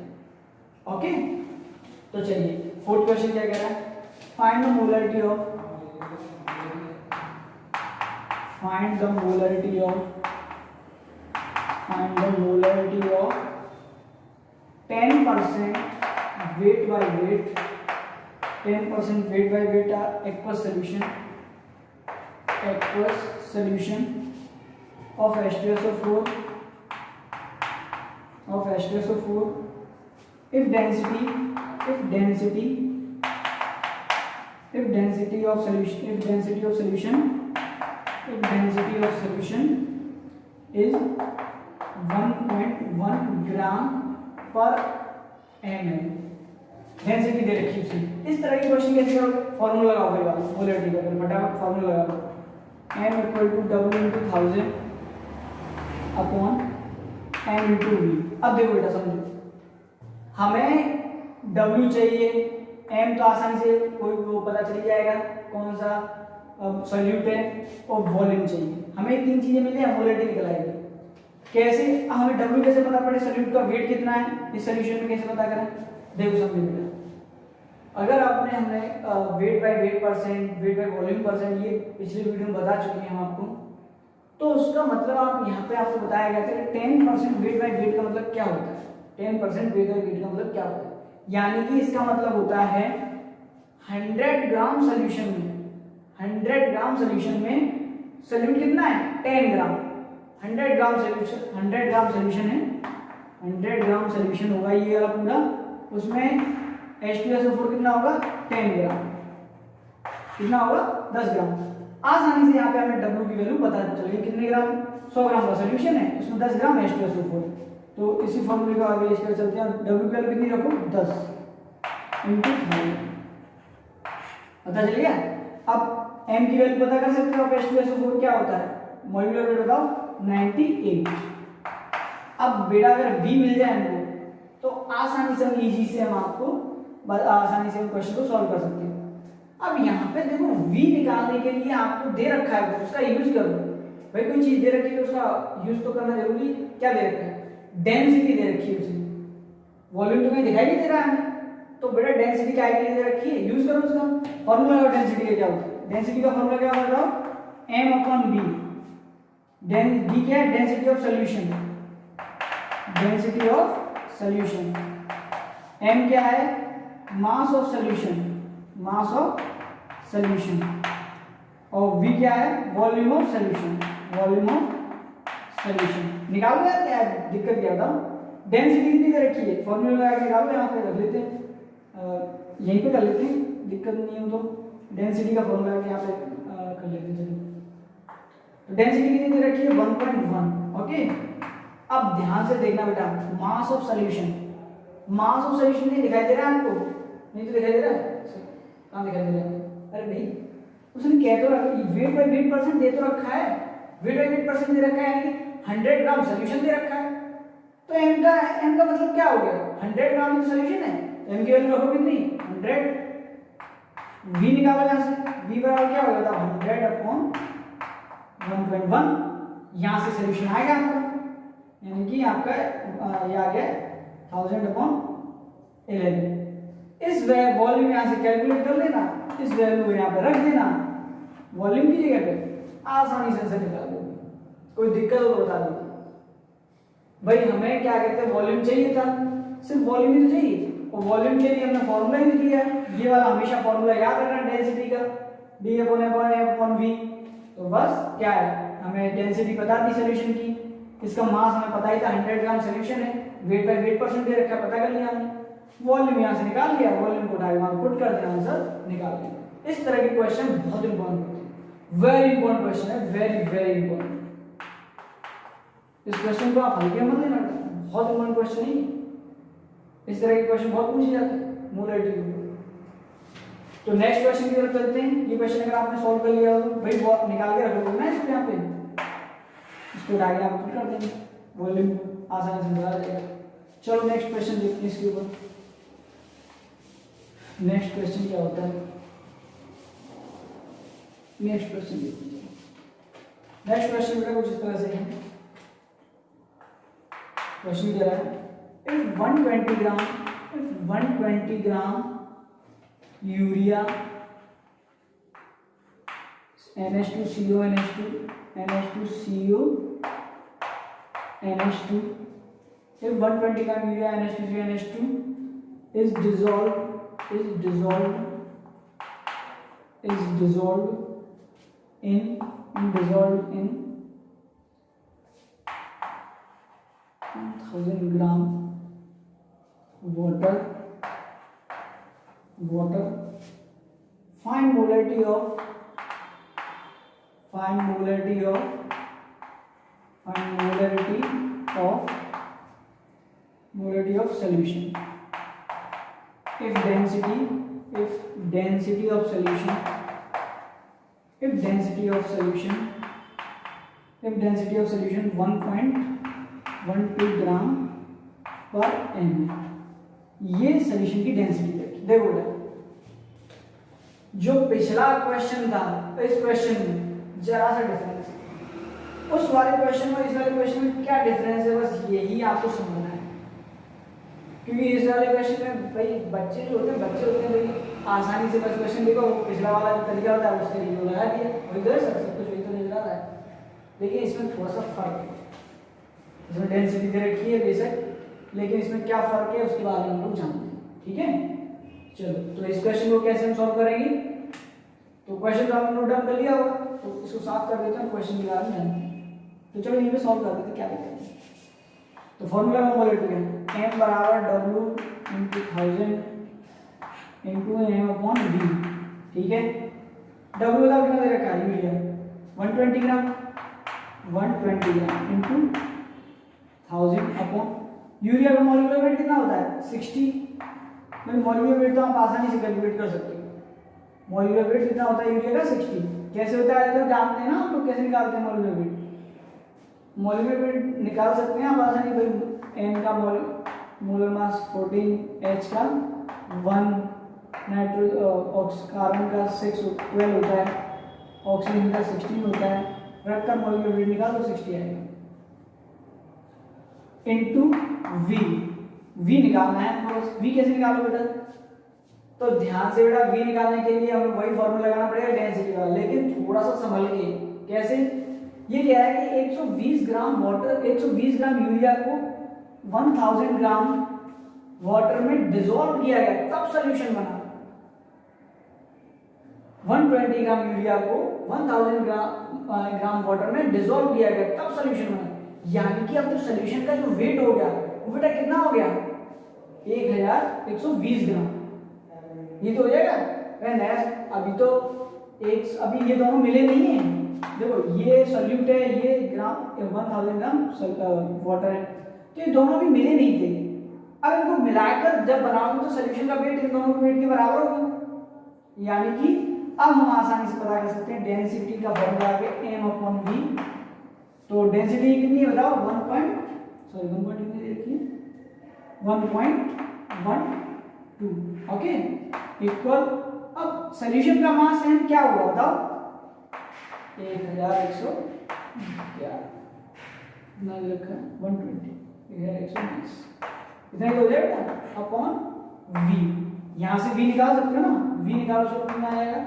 ओके, तो चलिए फोर्थ क्वेश्चन क्या कह रहा है, find the molarity of 10% weight by weight, 10% weight by weight aqueous solution of H2SO4 if density if density of solution is 1.1 ग्राम पर ml, डेंसिटी दे रखी है। इस तरह की क्वेश्चन कैसे करोगे? फॉर्मूला लगाओगे मोलरिटी का, फटाफट फॉर्मूला लगाओ, m equal to W into 1000 upon m into V। अब देखो बेटा समझो, हमें W चाहिए, m तो आसानी से कोई वो पता चल जाएगा कौन सा सॉल्यूट है, और वॉल्यूम चाहिए। हमें तीन चीजें मिली है, मोलरिटी निकल आएगी। कैसे? हमें W कैसे पता पड़े, सॉल्यूट का वेट कितना है इस सॉल्यूशन में, कैसे पता करें? देखो समझो बेटा, अगर हमने wait by weight percent, weight by volume percent, ये पिछले वीडियो में बता चुके हैं हम आपको, तो उसका मतलब आप यहाँ पे आपको बताया गया था 10% वेट बाय वेट का मतलब क्या होता है। 10% वेट बाय वेट का मतलब क्या होता है, यानी कि इसका मतलब होता है 100 ग्राम सॉल्यूशन में, 100 ग्राम सॉल्यूशन में सॉल्यूट कितना है? 10 ग्राम। 100 ग्राम सॉल्यूशन है, 100 ग्राम सॉल्यूशन होगा ये वाला पूरा, उसमें H2SO4 कितना होगा? 10 ग्राम। कितना होगा? 10 ग्राम। आसानी से यहाँ पे हमें W की वैल्यू पता चलेगी, कितने ग्राम? 100 ग्राम का सॉल्यूशन है, उसमें 10 ग्राम H2SO4। तो इसी फॉर्मूले को आगे लेकर चलते हैं। W की वैल्यू कितनी रखो? 10 इंटू 1000, पता चल गया। अब M की वैल्यू पता कर सकते हो आप, H2SO4 क्या होता है, मॉलिक्यूलर वेट बताओ 98। अब बेटा अगर V मिल जाए हमको, तो आसानी से हम आपको आसानी से हम क्वेश्चन को सॉल्व कर सकते हैं। अब यहाँ पे देखो V निकालने के लिए आपको दे रखा है, उसका यूज करो। भाई कोई चीज दे रखी है तो उसका यूज तो करना जरूरी है। क्या दे रखा है? डेंसिटी दे रखी है उसे, वॉल्यूम तो कहीं दिखाई नहीं दे रहा है हमें, तो बेटा डेंसिटी क्या के लिए दे रखी है, यूज करो उसका फॉर्मूला। और डेंसिटी का क्या होता है? डेंसिटी का फॉर्मूला क्या होता है? m upon b। d क्या है? Density of solution, density of solution. m क्या है? Mass of solution, mass of solution. और v क्या है? Volume of solution, volume of solution. निकालो यार, क्या दिक्कत क्या था? डेंसिटी कितनी दे रखी है, फॉर्मूला लगा के निकालो। यहाँ पे रख लेते हैं, यहीं पे कर लेते हैं, दिक्कत नहीं हो तो डेंसिटी का फॉर्मूला यहाँ पे कर लेते हैं। चलिए, तो डेंसिटी कितनी दे रखी है? 1.1। ओके, अब ध्यान से देखना बेटा, mass of solution, mass of solution नहीं दिखाई दे रहा है आपको? नहीं तो दिखाई दे रहा है, कहाँ दिखाई दे रहा है? अरे भाई उसने कह तो रखा, वेट बाय वेट परसेंट दे तो रखा है, वेट बाय वेट परसेंट दे रखा है, यानी 100 ग्राम सॉल्यूशन दे रखा है। तो m का मतलब क्या हो गया? 100 ग्राम में सॉल्यूशन है, तो m की वैल्यू रखो कितनी? 100। v निकालो यहाँ से, v बराबर क्या हो जाता है? 100 अपॉन 1.1। यहाँ से सॉल्यूशन आएगा आपका, यानी कि आपका ये आ गया 1000 अपॉन 11। इस वॉल्यूम यहाँ से कैलकुलेट कर लेना, इस वैल्यू को यहाँ पे रख देना वॉल्यूम की जगह पे, आसानी से निकाल दोगे। कोई दिक्कत हो तो बता दो भाई। हमें क्या कहते हैं, वॉल्यूम चाहिए था, सिर्फ वॉल्यूम ही तो चाहिए, और वॉल्यूम के लिए हमने फॉर्मूला ही दिया है, ये वाला हमेशा फॉर्मूला याद रखना डेंसिटी का, d अपॉन v। तो बस क्या है, हमें डेंसिटी पता थी सॉल्यूशन की, इसका मास हमें पता ही था 100 ग्राम सॉल्यूशन है, वेट बाय वेट परसेंट दे रखा, पता कर लिया हमने, वॉल्यूम यहाँ से निकाल लिया, वॉल्यूम को उठा के वहां पुट कर देना, आंसर निकाल लिया। इस तरह के क्वेश्चन बहुत इंपॉर्टेंट होते हैं, वेरी इंपॉर्टेंट क्वेश्चन है, वेरी वेरी इंपॉर्टेंट। इस क्वेश्चन को आप हल्के मत लेना, बहुत इंपॉर्टेंट क्वेश्चन है। इस तरह के क्वेश्चन बहुत पूछे जाते हैं मोलरिटी के ऊपर। तो नेक्स्ट क्वेश्चन की तरफ चलते हैं। ये क्वेश्चन अगर आपने सॉल्व कर लिया तो भाई वो निकाल के रखोगे ना इसको, यहाँ पे इसको आगे आप पुट कर देंगे, वॉल्यूम आसानी से निकाल जाएगा। चलो नेक्स्ट क्वेश्चन देखते हैं इसके ऊपर। नेक्स्ट क्वेश्चन क्या होता है, नेक्स्ट क्वेश्चन देखते हैं। नेक्स्ट क्वेश्चन बेटा कुछ इस तरह से है, क्वेश्चन क्या है, if 120 gram urea NH2CO NH2 NH2CO NH2, if 120 gram urea NH2CO NH2 is dissolved in 1000 gram water, find molarity of solution. If density of solution 1.12 ग्राम पर एम, ये सोल्यूशन की डेंसिटी है। देखो जो पिछला क्वेश्चन था, इस क्वेश्चन में जरा सा डिफरेंस है, उस वाले क्वेश्चन में इस वाले क्वेश्चन में क्या डिफरेंस है, बस यही आपको समझना है। क्योंकि इस वाले क्वेश्चन में भाई बच्चे जो होते हैं भाई आसानी से बस क्वेश्चन देखो, पिछला वाला जो तरीका होता है उस तरीके को लगा दिया, वही तो है सब कुछ वही तो नजर आता है। लेकिन इसमें थोड़ा सा फर्क है, इसमें डेंसिटी दे रखी है बेशक, लेकिन इसमें क्या फर्क है उसके बारे में हम लोग जानते हैं। ठीक है, चलो तो इस क्वेश्चन को कैसे हम सॉल्व करेंगे, तो क्वेश्चन तो आपने नोट डाउन कर लिया होगा, तो इसको साफ कर देते हैं, क्वेश्चन के बारे में जानते हैं। तो चलो यहीं पे सॉल्व कर देते हैं, क्या दिक्कत है। तो फॉर्मूला में मोलरिटी है m बराबर w इंटू 1000 इंटू m/v। ठीक है, w का कितना दे रखा है, यूरिया 120 ग्राम इंटू 1000 यूरिया का मॉलिक्यूलर वेट कितना होता है 60। मॉलिक्यूलर वेट तो आप आसानी से कैलकुलेट कर सकते हो, मॉलिक्यूलर वेट कितना होता है यूरिया का 60। कैसे होता है तो जानते हैं ना आप लोग, कैसे निकालते हैं मॉलिक्यूलर वेट। मॉलिक्यूलर वेट निकाल सकते हैं आप आसानी, भाई n का मोलर मास 14, h का 1, कार्बन का 12 होता है, ऑक्सीजन का 16 होता है, रख का मॉलिक्यूलर वेट निकाल तो 60 आएगा। इनटू v निकालना है, तो v कैसे निकालो बेटा, तो ध्यान से बेटा v निकालने के लिए हमें वही फॉर्मूला लगाना पड़ेगा डेंसिटी का, लेकिन थोड़ा सा संभल के। कैसे, ये कह रहा है कि 120 ग्राम यूरिया को 1000 ग्राम वाटर में डिसॉल्व किया गया तब सॉल्यूशन बना। 120 ग्राम यूरिया को 1000 ग्राम वाटर में डिसॉल्व किया गया तब सॉल्यूशन बना, यानी कि अब जो सॉल्यूशन का जो वेट हो गया वो बेटा कितना हो गया 1120 ग्राम। ये तो हो जाएगा नेक्स्ट। अभी ये दोनों मिले नहीं है, देखो ये सॉल्यूट है, ये 1000 ग्राम वाटर है, तो ये दोनों भी मिले नहीं थे। अब इनको मिलाकर जब बनाओगे तो सॉल्यूशन का वेट इन दोनों के वेट के बराबर होगा, यानी कि अब हम आसानी से पता कर सकते हैं डेंसिटी का फॉर्मूला है m/v। तो डेंसिटी कितनी है बताओ 1.12 ओके इक्वल। अब सॉल्यूशन का मास m क्या हुआ बताओ 1100 ना लिखा 120 1120 इतना ही हो जाएगा अपॉन v। यहाँ से v निकाल सकते हो ना, v निकालो तो कितना आएगा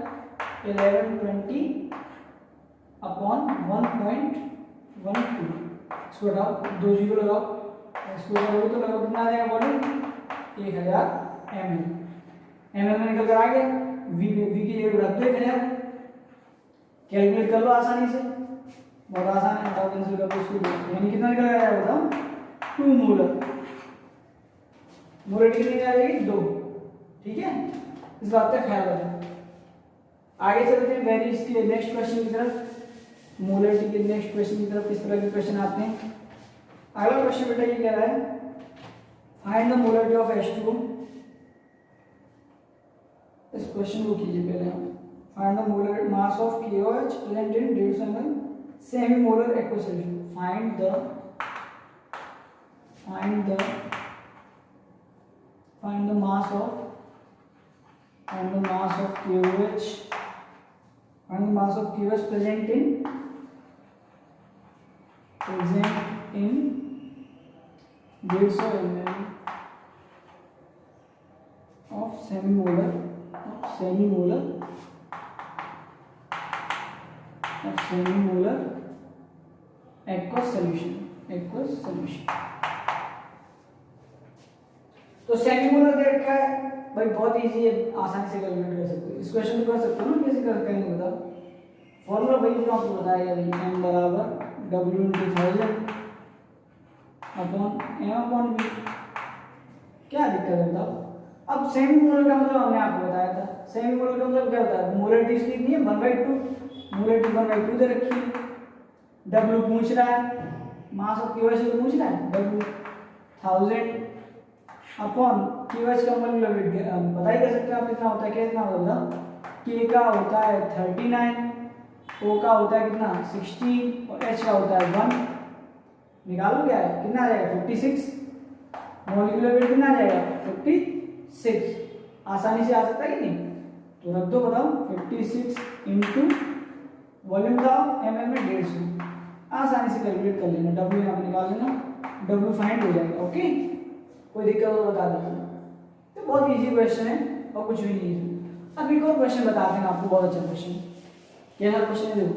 1120 अपॉन 1.12। इसको हटाओ, 2 जीरो लगाओ, इसको लगाओ तो लगाओ कितना आ जाएगा वॉल्यूम 1000 ml। ml में निकल कर आ गया, v की जगह रख दो 1000, कैलकुलेट कर लो आसानी से, बहुत आसान है, हटाओ कैंसिल कर दो इसको, यानी कितना निकल आएगा बताओ 2 मोलर। मोलरिटी कितनी आ जाएगी 2। ठीक है, इस बात का ख्याल रखना। आगे चलते हैं वेरीज के नेक्स्ट क्वेश्चन की तरफ, मोलरिटी के नेक्स्ट क्वेश्चन की तरफ। किस तरह के क्वेश्चन आते हैं। अगला क्वेश्चन बेटा ये कह रहा है find the molarity of H2O। इस क्वेश्चन को कीजिए पहले आप। Find the molar mass of KOH present in 150 ml semi molar aqua solution. Find the mass of KOH present in 150 ml of semi molar aqueous solution। तो semi molar दे रखा है भाई, बहुत इजी है, आसानी से कैलकुलेट कर सकते हो। इस क्वेश्चन को कर सकते हो ना, कैसे करेंगे बताओ। फॉर्मूला वही जो आपको बताया भाई, m बराबर w इंटू 1000 अपॉन m/v। क्या दिक्कत है बताओ। अब सेमी मोलर का मतलब हमने आपको बताया था, सेमी मोलर का मतलब क्या होता है, मोलरिटी इसकी कितनी है 1/2, मोलरिटी 1/2 दे रखी है। डब्ल्यू पूछ रहा है, मास ऑफ क्यूएच को पूछ रहा है, डब्ल्यू 1000 अपॉन क्यूएच का मोलर वेट पता ही कर सकते हैं आप कितना होता है, कितना होता है, के का होता है 39, ओ का होता है कितना 16 और एच का होता है 1। निकालो क्या है, कितना आ जाएगा 56, मॉलिक्यूलर वेट कितना आ जाएगा 56। आसानी से आ सकता है कि नहीं, तो रख दो, बताओ 56 इंटू वॉल्यूम का एमएल में 150, आसानी से कैलकुलेट कर लेना, डब्ल्यू यहाँ पे निकाल लेना, डब्ल्यू फाइंड हो जाएगा। ओके, कोई दिक्कत हो तो बता दीजिए, तो बहुत इजी क्वेश्चन है और कुछ भी नहीं है। अब एक और क्वेश्चन बताते हैं आपको, बहुत अच्छा क्वेश्चन, क्या क्वेश्चन है देखो,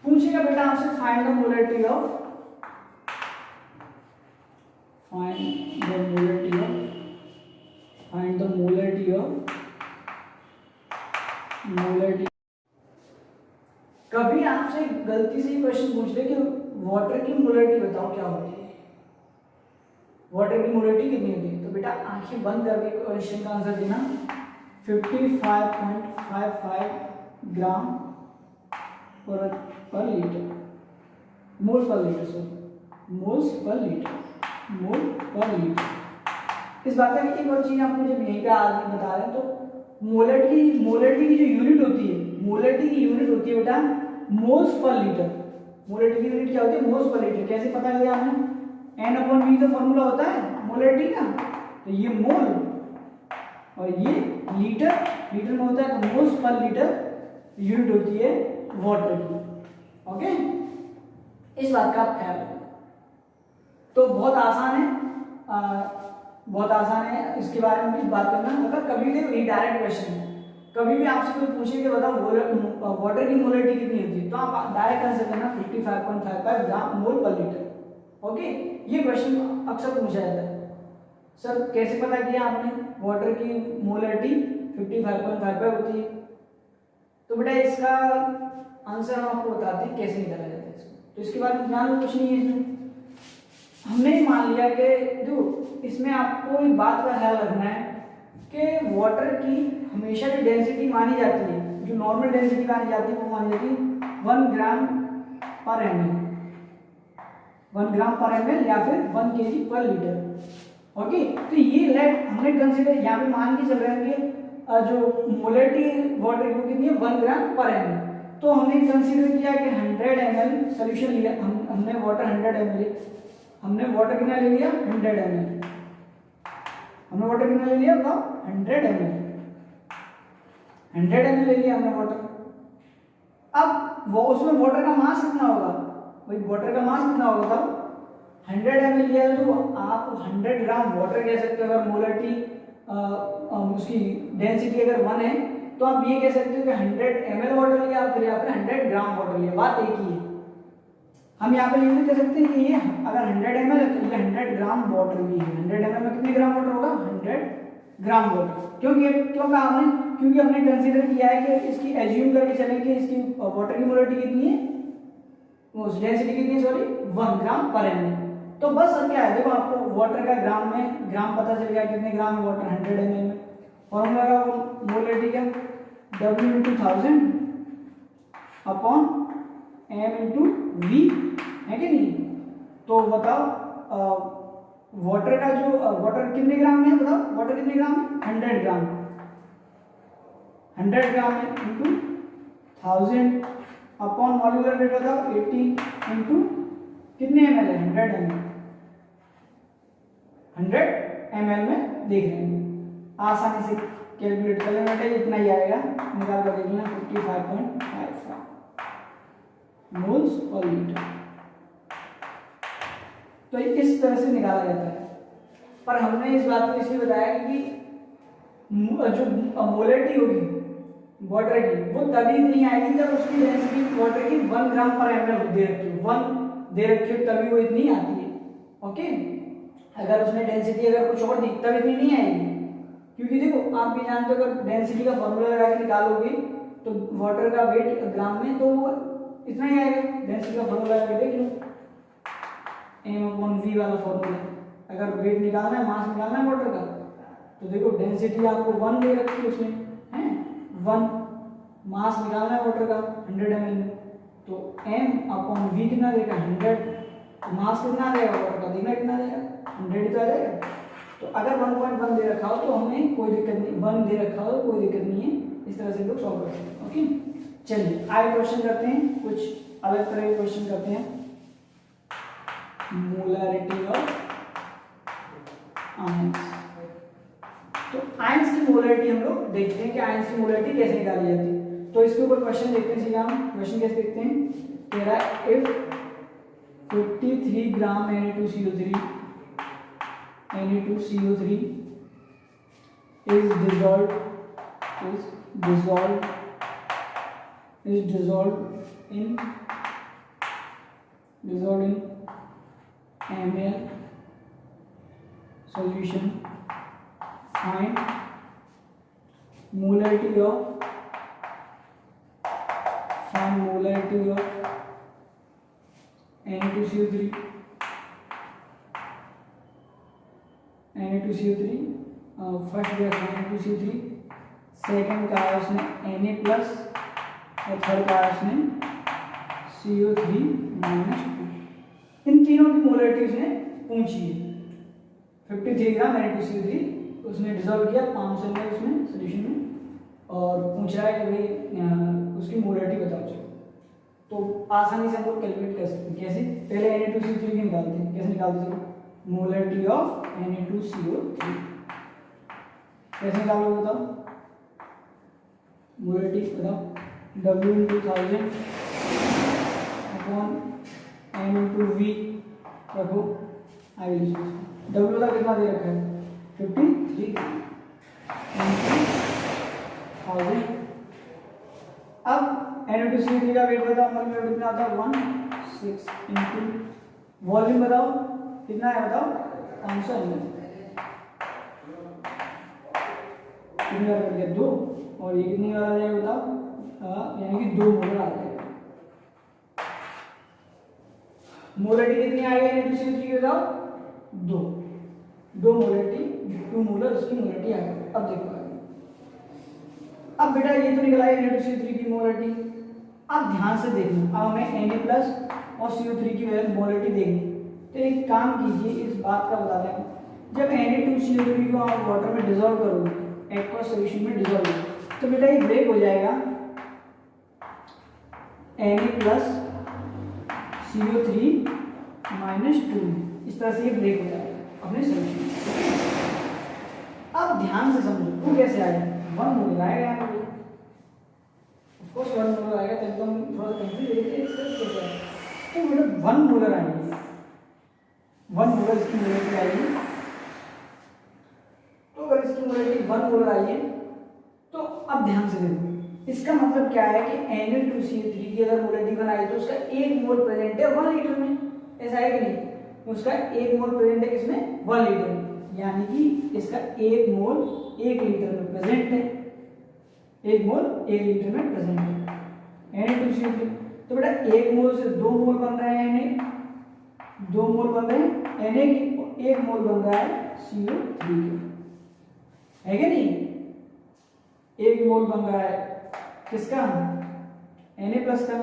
पूछेगा बेटा आपसे find the molarity of, find the molarity of, find the molarity of, molarity. कभी आपसे गलती से ही क्वेश्चन पूछ ले कि वाटर की मोलरिटी बताओ क्या होती है, वाटर की मोलरिटी कितनी होती है, तो बेटा आंखें बंद करके क्वेश्चन का आंसर देना, 55.55 ग्राम पर litre, mole per litre, sorry moles per litre, mole per litre. इस बात का एक और चीज आपको जब यहीं पे आदमी बता रहे हैं, तो मोलरिटी की जो यूनिट होती है, मोलरिटी की यूनिट होती है बेटा मोल्स पर लीटर। मोलरिटी की यूनिट क्या होती है, मोल्स पर लीटर। कैसे पता किया आपने, N/V का फॉर्मूला होता है मोलरिटी का, तो ये मोल और ये लीटर, लीटर में होता है, तो मोल्स पर लीटर यूनिट होती है वाटर की। ओके, इस बात का आप ख्याल रखो। तो बहुत आसान है, बहुत आसान है इसके बारे में भी बात करना। अगर कभी भी ये डायरेक्ट क्वेश्चन है, कभी भी आपसे कोई पूछे कि बताओ वाटर की मोलरिटी कितनी होती है, तो आप डायरेक्ट आंसर करना 55.55 ग्राम मोल पर लीटर। ओके, ये क्वेश्चन अक्सर पूछा जाता है, सर कैसे पता किया आपने वाटर की मोलरिटी 55.55 होती है, तो बेटा इसका आंसर हम आपको बताते हैं कैसे निकाला जाता है इसको। तो इसके बाद ध्यान कुछ नहीं है इसमें, हमने मान लिया कि देखो इसमें आपको एक बात का ख्याल रखना है कि वाटर की हमेशा जो डेंसिटी मानी जाती है, जो नॉर्मल डेंसिटी मानी जाती है, वो मानी जाती है 1 ग्राम पर ml, 1 ग्राम पर ml या फिर 1 kg पर लीटर। ओके, तो ये लेट हमने कंसीडर यहाँ पे मान के चल रहे हैं कि जो मोलरिटी वाटर की कितनी है 1 ग्राम पर ml, तो हमने कंसीडर किया कि 100 ml सोल्यूशन लिया, हमने वाटर 100 ml, हमने वाटर कितना ले लिया 100 ml, हमने वाटर कितना ले लिया बताओ 100 ml, 100 ml ले लिया हमने वाटर। अब वो उसमें वाटर का मास कितना होगा, भाई वाटर का मास कितना होगा, तब 100 ml लिया है तो आप 100 ग्राम वाटर कह सकते हो। अगर मोलरिटी उसकी डेंसिटी अगर 1 है तो आप ये कह सकते हो कि 100 ml वाटर लिया, फिर यहाँ पे 100 ग्राम वाटर लिया, बात एक ही है। हम यहाँ पे ये भी कह सकते हैं कि ये अगर 100 ml है तो ये 100 ग्राम वाटर भी है। 100 ml में कितने ग्राम वाटर होगा, 100 ग्राम वाटर। क्यों कहा हमने, क्योंकि हमने कंसीडर किया है कि इसकी एज्यूम करके चलें कि इसकी वाटर की मोलरिटी कितनी है, डेंसिटी कितनी है, सॉरी 1 ग्राम पर ml। तो बस अब क्या है, देखो आपको वाटर का ग्राम में ग्राम पता चल गया, कितने ग्राम है वाटर 100 ml में, फॉर्मूला का मोलरिटी का W into 1000 upon M into V है कि नहीं। तो बताओ वाटर का जो वाटर कितने ग्राम में है, बताओ वाटर कितने ग्राम है, 100 ग्राम, 100 ग्राम है इंटू 1000 अपॉन मॉलिक्यूलर वेट बताओ 80 इंटू कितने ml है, 100 ml, 100 ml में देख रहे हैं, आसानी से कैलकुलेट कर लेना बेटा, इतना ही आएगा, निकाल कर देख लेना 55.55 मोल्स पर लीटर। तो इस तरह से निकाला जाता है। पर हमने इस बात को इसलिए बताया क्योंकि जो मोलरिटी होगी वाटर की वो तभी नहीं आएगी जब उसकी डेंसिटी वाटर की 1 ग्राम पर ml दे रखी है, 1 दे रखी है तभी वो इतनी आती है। ओके, अगर उसने डेंसिटी अगर कुछ और दी तब इतनी नहीं आएगी, क्योंकि देखो आप भी जानते हो अगर डेंसिटी का फॉर्मूला लगा के निकालोगे तो वाटर का वेट ग्राम में तो वो इतना ही आएगा। डेंसिटी का फॉर्मूला लगा के देख लो, M/V वाला फॉर्मूला, अगर वेट निकालना है, मास निकालना है वाटर का, तो देखो डेंसिटी आपको 1 दे रखी है उसने, है 1, मास निकालना है वाटर का 100 ml में, तो m/v कितना देगा 100, तो मास कितना देगा वाटर का देखना कितना देगा 100 ही तो आ जाएगा। तो अगर 1.1 दे रखा हो तो हमें कोई दिक्कत नहीं, 1 दे रखा हो तो कोई दिक्कत नहीं है, इस तरह से लोग सॉल्व कर सकते हैं। ओके चलिए आगे क्वेश्चन करते हैं, कुछ अलग तरह के क्वेश्चन करते हैं। मोलैरिटी ऑफ आयंस, तो आयंस की मोलैरिटी हम लोग देखते हैं कि आयंस की मोलैरिटी कैसे निकाली जाती है। तो इसके ऊपर क्वेश्चन देखते हैं, सीधा हम क्वेश्चन कैसे देखते हैं। तेरा if 53 gram Na2CO3 is dissolved in ml solution, find molarity of Na2CO3 first दिया Na2CO3, सेकंड का है उसने Na+ और थर्ड का है उसने CO3-2। इन तीनों की मोलैरिटी उसने पूछी है। 53 ग्राम Na2CO3 उसने डिसॉल्व किया 500 ml उसमें सोल्यूशन में, और पूछ रहा है कि भाई उसकी मोलैरिटी बताओ। चलो तो आसानी से हम लोग कैलकुलेट कर सकते हैं। कैसे, पहले Na2CO3 की निकालते हैं। कैसे निकालते हैं, मोलैरिटी ऑफ Na2CO3 कैसे निकालोगे बताओ, मोलैरिटी बताओ, W/1000 अपॉन M/V रखो। आगे लिखो, W का कितना दे रखा है 53 1000। अब Na2CO3 का वेट बताओ, मतलब कितना आता है 16 इंटू वॉल्यूम बताओ कितना है, बताओ 500 ml, कितनी बार कर दिया 2, और ये कितनी बार आ जाएगा बताओ, यानी कि 2 मोलर आ जाएगा। मोलैरिटी कितनी आ गई Na2CO3 की बताओ 2 मोलैरिटी, 2 मोलर उसकी मोलैरिटी आ गई। अब देखो अब बेटा ये तो निकला है Na2CO3 की मोलैरिटी। अब ध्यान से देखना, अब हमें Na+ और CO3 की मोलैरिटी देखनी। तो एक काम कीजिए, इस बात का बता दें, जब Na2CO3 को आप वाटर में डिसॉल्व करोगे, एक्वस सॉल्यूशन में डिसॉल्व करोगे, तो बेटा ये ब्रेक हो जाएगा Na+ CO3 -2, इस तरह से ये ब्रेक हो जाएगा अपने सॉल्यूशन। अब ध्यान से समझो, वो कैसे आएगा, 1 मोलर आएगा यहाँ पे, ऑफ कोर्स 1 मोलर आएगा, तो एकदम थोड़ा कंफ्यूज हो गया इस तरह से कैसे, तो बेटा 1 मोलर आएगी, 1 मोलर इसकी मोलैरिटी आएगी। तो अगर इसकी मोलैरिटी 1 मोलर आई है, तो अब ध्यान से देखो, इसका मतलब क्या है कि Na2CO3 की अगर मोलैरिटी बनाई तो उसका 1 मोल प्रेजेंट है 1 लीटर में, ऐसा है कि नहीं, उसका 1 मोल प्रेजेंट है किसमें 1 लीटर में, यानी कि इसका 1 मोल 1 लीटर में प्रेजेंट है, 1 मोल 1 लीटर में प्रेजेंट है Na2CO3। तो बेटा 1 मोल से 2 मोल बन रहे हैं Na, 2 मोल बन रहे हैं Na की, 1 मोल बन रहा है CO3 के, है कि नहीं, 1 मोल बन रहा है किसका Na+ का,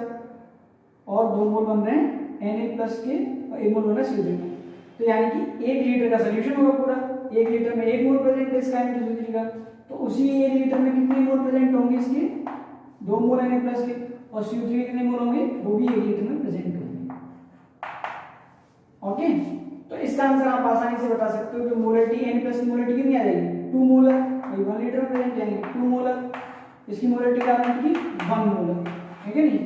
और 2 मोल बन रहे हैं Na+ के, और 1 मोल बन रहा है CO3 का। तो यानी कि 1 लीटर का सोल्यूशन होगा पूरा, 1 लीटर में 1 मोल प्रेजेंट है इसका Na2CO3 का, तो उसी 1 लीटर में कितने मोल प्रेजेंट होंगे इसके, 2 मोल Na+ के, और CO3 के कितने मोल होंगे, वो भी 1 लीटर में प्रेजेंट होंगे। ओके, तो इसका आंसर आप आसानी से बता सकते हो कि मोलैरिटी Na+ की मोलैरिटी कितनी आ जाएगी 2 मोलर, 1 लीटर में प्रेजेंट, यानी 2 मोलर, इसकी मोलैरिटी का मतलब की 1 मोलर, है कि नहीं,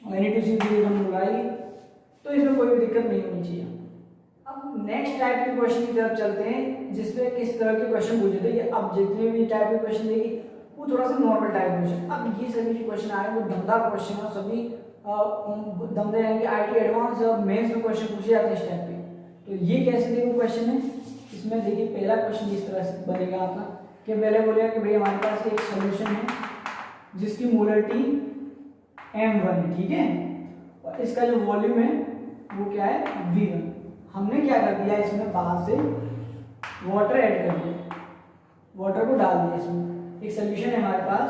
और Na2CO3 1 मोलर आएगी, तो इसमें कोई भी दिक्कत नहीं होनी चाहिए। अब नेक्स्ट टाइप के क्वेश्चन की तरफ चलते हैं, जिसपे किस तरह के क्वेश्चन पूछे थे। अब जितने भी टाइप के क्वेश्चन देखिए वो थोड़ा सा नॉर्मल टाइप क्वेश्चन, अब ये सभी जो क्वेश्चन आ रहे हैं वो दमदार क्वेश्चन है, सभी दमदार यानी कि आईटी एडवांस और मेंस में क्वेश्चन पूछे जाते हैं इस टाइप के। तो ये कैसे देखो क्वेश्चन है, इसमें देखिए पहला क्वेश्चन इस तरह से बनेगा आपका कि पहले बोलेगा कि भाई हमारे पास एक सॉल्यूशन है जिसकी मोलैरिटी M1 है, ठीक है, और इसका जो वॉल्यूम है वो क्या है V1। हमने क्या कर दिया, इसमें बाहर से वाटर ऐड कर दिया, वाटर को डाल दिया इसमें, एक सोल्यूशन है हमारे पास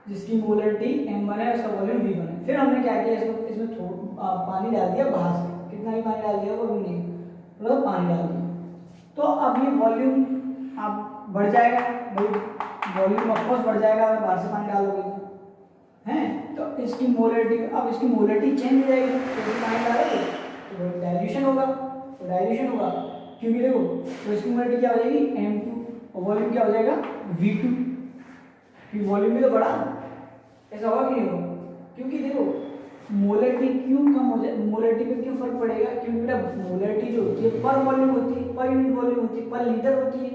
जिसकी मोलरिटी m1 है, उसका वॉल्यूम v1 है। फिर हमने क्या किया, इसमें थोड़ा पानी डाल दिया बाहर से, कितना ही पानी डाल दिया वो नहीं, मतलब पानी डाल दिया। तो अब ये वॉल्यूम आप बढ़ जाएगा, वॉल्यूम ऑफकोर्स बढ़ जाएगा अगर बाहर से पानी डालोगे हैं। तो इसकी मोलरिटी, अब इसकी मोलरिटी चेंज हो जाएगी, तो पानी डालोगे तो डाइल्यूशन होगा, क्योंकि देखो तो इसकी मोलरिटी क्या हो जाएगी m2 और वॉल्यूम क्या हो जाएगा v2, कि वॉल्यूम भी तो बढ़ा, ऐसा होगा कि नहीं होगा? क्योंकि देखो मोलरिटी क्यों कम हो जाए, मोलरिटी पे क्यों फर्क पड़ेगा, क्योंकि बेटा मोलरिटी जो होती है पर वॉल्यूम होती है, पर यूनिट वॉल्यूम होती है, पर लीटर होती है।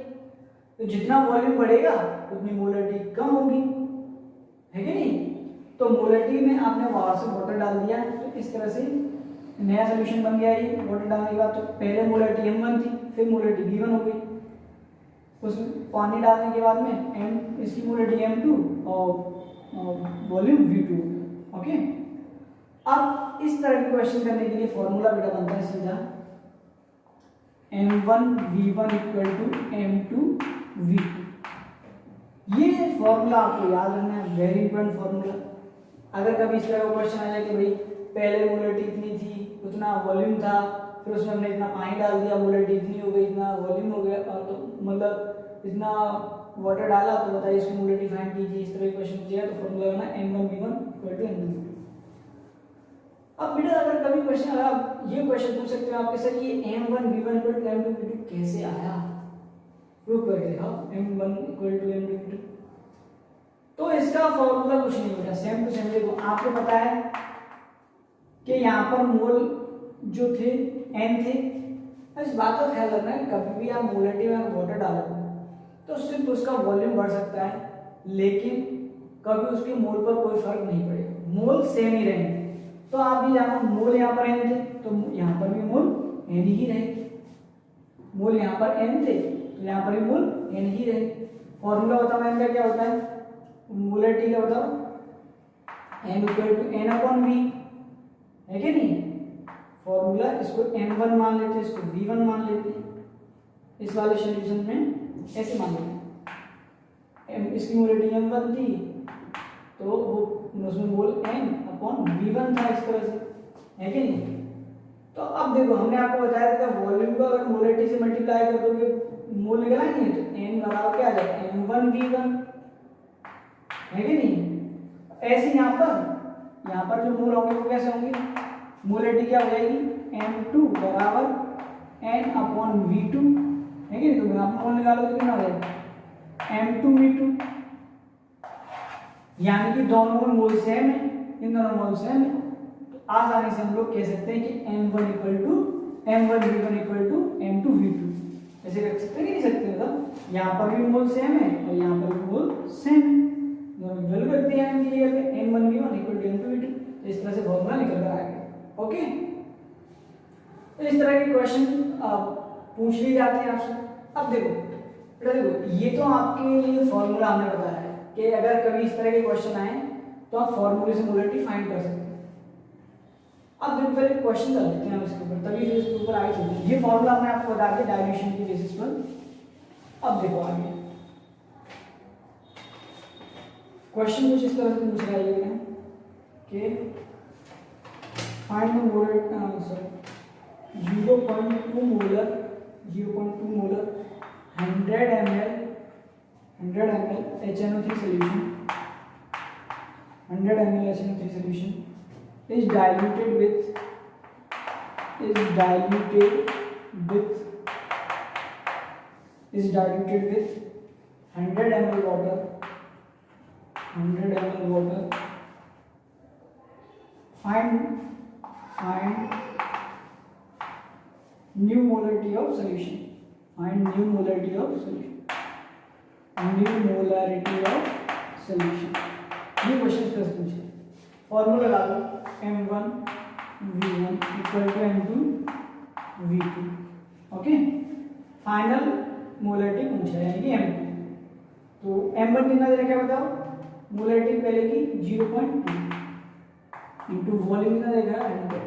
तो जितना वॉल्यूम बढ़ेगा उतनी मोलरिटी कम होगी, है कि नहीं? तो मोलरिटी में आपने बाहर से वाटर डाल दिया, तो इस तरह से नया सोल्यूशन बन गया ये वाटर डालने के बाद। तो पहले मोलरिटी m1 थी, फिर मोलरिटी v1 हो गई, उसमें पानी डालने के बाद में इसकी मोलरिटी m2 और वॉल्यूम v2। ओके, अब इस तरह के क्वेश्चन करने के लिए फॉर्मूला बेटा बनता है सीधा m1 v1 equal to m2 v2। ये फॉर्मूला आपको याद रखना है, वेरी इंपॉर्टेंट फॉर्मूला। अगर कभी इस तरह का क्वेश्चन आ जाए कि भाई पहले मोलरिटी इतनी थी, उतना वॉल्यूम था, फिर उसमें हमने इतना पानी डाल दिया, मोलरिटी इतनी हो गई, इतना वॉल्यूम हो गया, और तो मतलब इतना वाटर डाला, तो बताइए इसकी मोलरिटी फाइंड कीजिए। इस तरह के क्वेश्चन पूछेगा तो फॉर्मूला होना m1 v1 equal to m2 v2। अब बेटा अगर कभी क्वेश्चन, अगर आप ये क्वेश्चन पूछ सकते हो आपके सर ये m1 v1 equal to m2 v2 कैसे आया, प्रूव करके दिखाओ m1 equal to m2 v2। तो इसका फॉर्मूला कुछ नहीं बेटा, सेम टू सेम। देखो आपको पता है कि यहाँ पर मोल जो थे n थे, इस बात का ख्याल रखना है कभी भी आप मोलरिटी में वाटर डालोगे तो सिर्फ उसका वॉल्यूम बढ़ सकता है, लेकिन कभी उसके मोल पर कोई फर्क नहीं पड़ेगा, मोल सेम ही रहेंगे। तो आप भी जानो मोल यहाँ पर n थे तो यहाँ पर भी मोल n ही रहे, मोल यहाँ पर n थे तो यहाँ पर भी मोल n ही रहे। फॉर्मूला बताओ n का क्या होता है, मोलरिटी का बताओ, m equal to n upon v, है कि नहीं? फॉर्मूला इसको m1 मान लेते हैं, इसको v1 मान लेते हैं, इस वाले सॉल्यूशन में ऐसे मान लेते हैं। इसकी मोलरिटी m1 थी तो वो उसमें मोल n अपॉन v1 था, इस तरह से, है कि नहीं? तो अब देखो हमने आपको बताया था वॉल्यूम को अगर मोलरिटी से मल्टीप्लाई कर दोगे मोल निकल आएंगे, तो n बराबर क्या आ जाएगा m1 v1, है कि नहीं? ऐसे यहाँ पर जो मोल होंगे वो कैसे होंगे, मोलरिटी क्या हो जाएगी m2 बराबर n अपॉन v2, है कि नहीं? तो आप मोल निकालो तो कितना हो जाएगा m2 v2, यानी कि दोनों में मोल सेम है, इन दोनों मोल सेम है। तो आसानी से हम लोग कह सकते हैं कि m1 equal to m1 v1 equal to m2 v2, ऐसे कर सकते हैं कि नहीं सकते? मतलब यहाँ पर भी मोल सेम है और यहाँ पर भी मोल सेम है, दोनों वैल्यू रख दिया है इनकी जगह पे m1 v1 equal to m2 v2। तो इस तरह से फॉर्मूला निकल कर आएगा। ओके, तो इस तरह के क्वेश्चन पूछ लिए जाते हैं आपसे। अब देखो ये तो आपके लिए फॉर्मूला हमने बताया है कि अगर कभी इस तरह के क्वेश्चन आए तो आप फॉर्मूले से मोलरिटी फाइंड कर सकते हैं। अब देखो पहले क्वेश्चन कर लेते हैं हम इसके ऊपर, तभी फिर इसके ऊपर आगे चलते हैं। ये फॉर्मूला हमने आपको बता दिया डाइल्यूशन की बेसिस पर। अब देखो आगे क्वेश्चन कुछ इस तरह से पूछ रहा है कि find the molar 0.2 molar 100 ml HNO3 solution, 100 ml HNO3 solution is diluted with 100 ml water, 100 ml water. Find new molarity of solution. Find new molarity of solution. New molarity of solution. ये question इस तरह से पूछे, formula लगा दो m1 v1 equal to m2 v2। Okay, final molarity पूछा है यानी कि m2। तो m1 कितना दे रखा है बताओ, मोलरिटी पहले की 0.2 इंटू वॉल्यूम कितना देखा है 100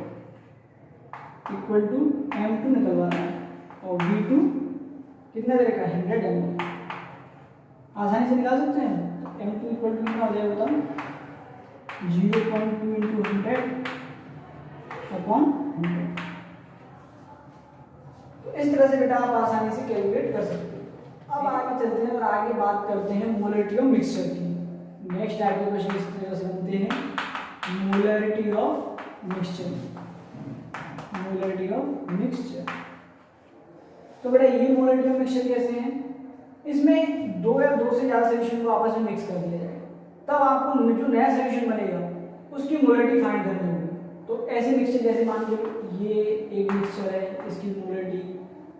इक्वल टू m2 निकलवाना है, और v2 कितना दे रखा है 100 ml। आसानी से निकाल सकते हैं। m2 इक्वल टू कितना हो जाएगा बताओ, 0.2 इंटू 100 अपॉन 100। तो इस तरह से बेटा आप आसानी से कैलकुलेट कर सकते हैं। अब आगे चलते हैं और आगे बात करते हैं मोलरिटी ऑफ मिक्सचर की। नेक्स्ट टाइप के क्वेश्चन इस तरह से बनते हैं, molarity of mixture, molarity of mixture. तो बेटा ये मोलरिटी ऑफ मिक्सचर कैसे है, इसमें दो या दो से ज़्यादा सॉल्यूशन को आपस में मिक्स कर दिया जाएगा, तब आपको जो नया सॉल्यूशन बनेगा उसकी मोलरिटी फाइंड करनी होगी। तो ऐसे मिक्सचर जैसे मान लो ये एक मिक्सचर है, इसकी मोलरिटी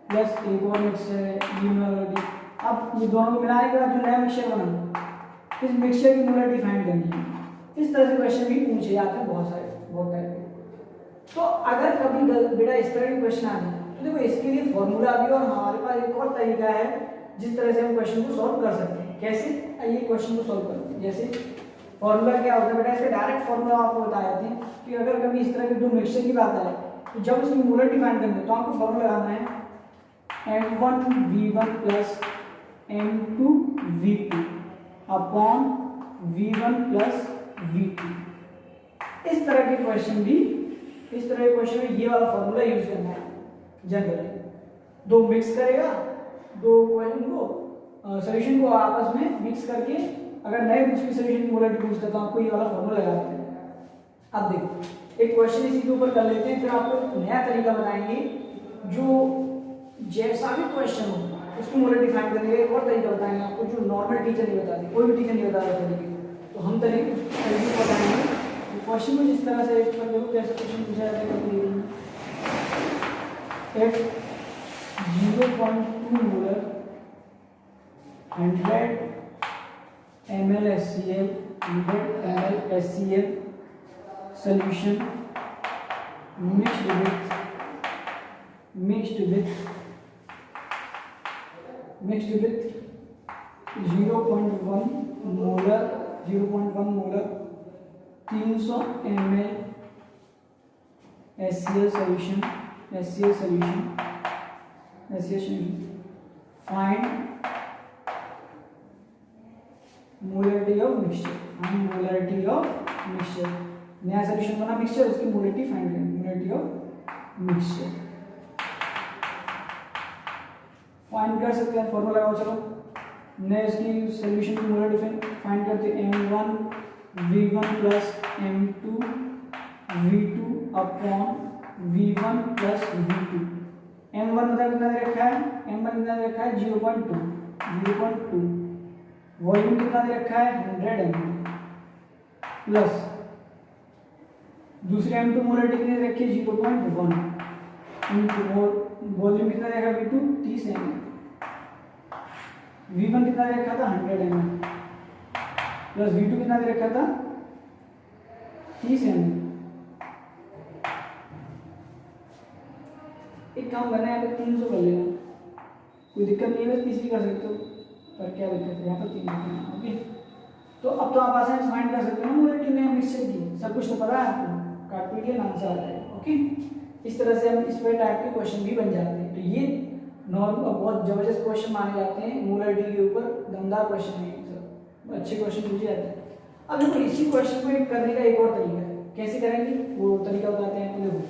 प्लस एक और मिक्सचर है, ये मोलरिटी। अब ये दोनों को मिलाने के बाद जो नया मिक्सचर बना, इस मिक्सचर की मोलरिटी फाइंड करनी है। इस तरह से क्वेश्चन भी पूछे जाते हैं बहुत सारे, बहुत टाइप के। तो अगर कभी बेटा इस तरह के क्वेश्चन आ जाए तो देखो इसके लिए फॉर्मूला भी, और हमारे पास एक और तरीका है जिस तरह से हम क्वेश्चन को सॉल्व कर सकते हैं। कैसे, ये क्वेश्चन को सॉल्व करते हैं। जैसे फॉर्मूला क्या होता है बेटा, इसका डायरेक्ट फॉर्मूला आपको बता देते हैं कि अगर कभी इस तरह के दो मिक्सचर की बात आए तो जब उसकी मोलरिटी फाइंड करनी है तो आपको फॉर्मूला लगाना है m1v1 plus m2v2 upon v1 plus v2। इस तरह के क्वेश्चन भी, इस तरह के क्वेश्चन में ये वाला फॉर्मूला यूज करना है। जनरली दो मिक्स करेगा, दो क्वेश्चन को सॉल्यूशन को आपस में मिक्स करके अगर नए उसकी सॉल्यूशन की मोलरिटी पूछता है तो आपको ये वाला फॉर्मूला लगा देना है। अब देखो एक क्वेश्चन इसी के ऊपर कर लेते हैं, फिर आपको एक नया तरीका बताएंगे जो जैसा भी क्वेश्चन हो उसकी मोलरिटी फाइंड करने का एक और तरीका बताएंगे आपको, जो नॉर्मल टीचर नहीं बताते, कोई भी टीचर नहीं बताता तरीके। तो हम तरीके बताएंगे क्वेश्चन को जिस तरह से देखो कैसे क्वेश्चन पूछा जाता है। F 0.2 molar 100 ml HCl 100 ml HCl solution mixed with 0.1 molar 300 ml HCl solution find molarity of mixture, नया सॉल्यूशन बना मिक्सचर, उसकी मोलरिटी फाइंड करें, मोलरिटी ऑफ मिक्सचर फाइंड कर सकते हैं। फॉर्मूला लगाओ, चलो नए इसकी सॉल्यूशन की मोलरिटी फाइंड करते हैं, m1v1 plus m2v2 upon v1 plus v2। m1 कितना दे रखा है, m1 कितना दे रखा है 0.2, वॉल्यूम कितना दे रखा है 100 ml प्लस दूसरी m2 मोलरिटी कितनी दे रखी है 0.1 इंटू वॉल्यूम कितना दे रखा है v2 30 ml, v1 कितना दे रखा था 100 ml प्लस v2 कितना दे रखा था 30 ml। एक काम करना है, यहाँ पे 300 कर लेना, कोई दिक्कत नहीं है, तीसरी कर सकते हो, पर क्या दिक्कत है, यहाँ पर 300 करना। ओके, तो अब तो आप आसानी से फाइंड कर सकते हो ना मोलरिटी नया मिक्सचर की, सब कुछ तो पता है आपको, काट पीट के आंसर आ जाएगा। ओके, इस तरह से हम इस टाइप के क्वेश्चन भी बन जाते हैं। तो ये नॉर्मल बहुत जबरदस्त क्वेश्चन माने जाते हैं, मोलरिटी के ऊपर दमदार क्वेश्चन है, सब अच्छे क्वेश्चन पूछे जाते हैं। अब देखो इसी क्वेश्चन को एक करने का एक और तरीका है, कैसे करेंगे वो तरीका बताते हैं। तो देखो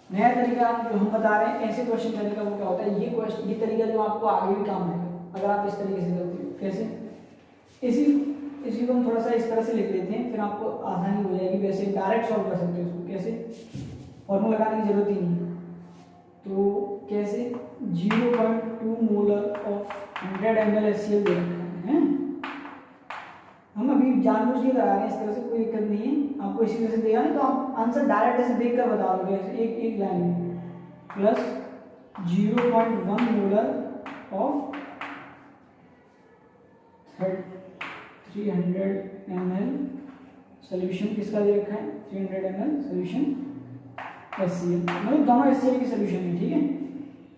नया तरीका जो हम बता रहे हैं ऐसे क्वेश्चन करने का, वो क्या होता है, ये तरीका जो आपको आगे भी काम आएगा अगर आप इस तरीके से करते हो। कैसे, इसी को हम थोड़ा सा इस तरह से लिख लेते हैं, फिर आपको आसानी हो जाएगी। वैसे डायरेक्ट सॉल्व कर सकते हो इसको, कैसे, फॉर्मूला लगाने की जरूरत ही नहीं है। तो कैसे, 0.2 मोलर ऑफ 100 ml HCl दे रखा है, हम अभी जानबूझ के करा रहे हैं, इस तरह से कोई दिक्कत नहीं है। आपको इसी तरह से देगा ना तो आप आंसर डायरेक्ट ऐसे देख कर बता दोगे, एक लाइन में, plus 0.1 molar of 300 ml solution, किसका दे रखा है 300 ml सोल्यूशन HCl, मतलब दोनों HCl की सोल्यूशन है। ठीक है,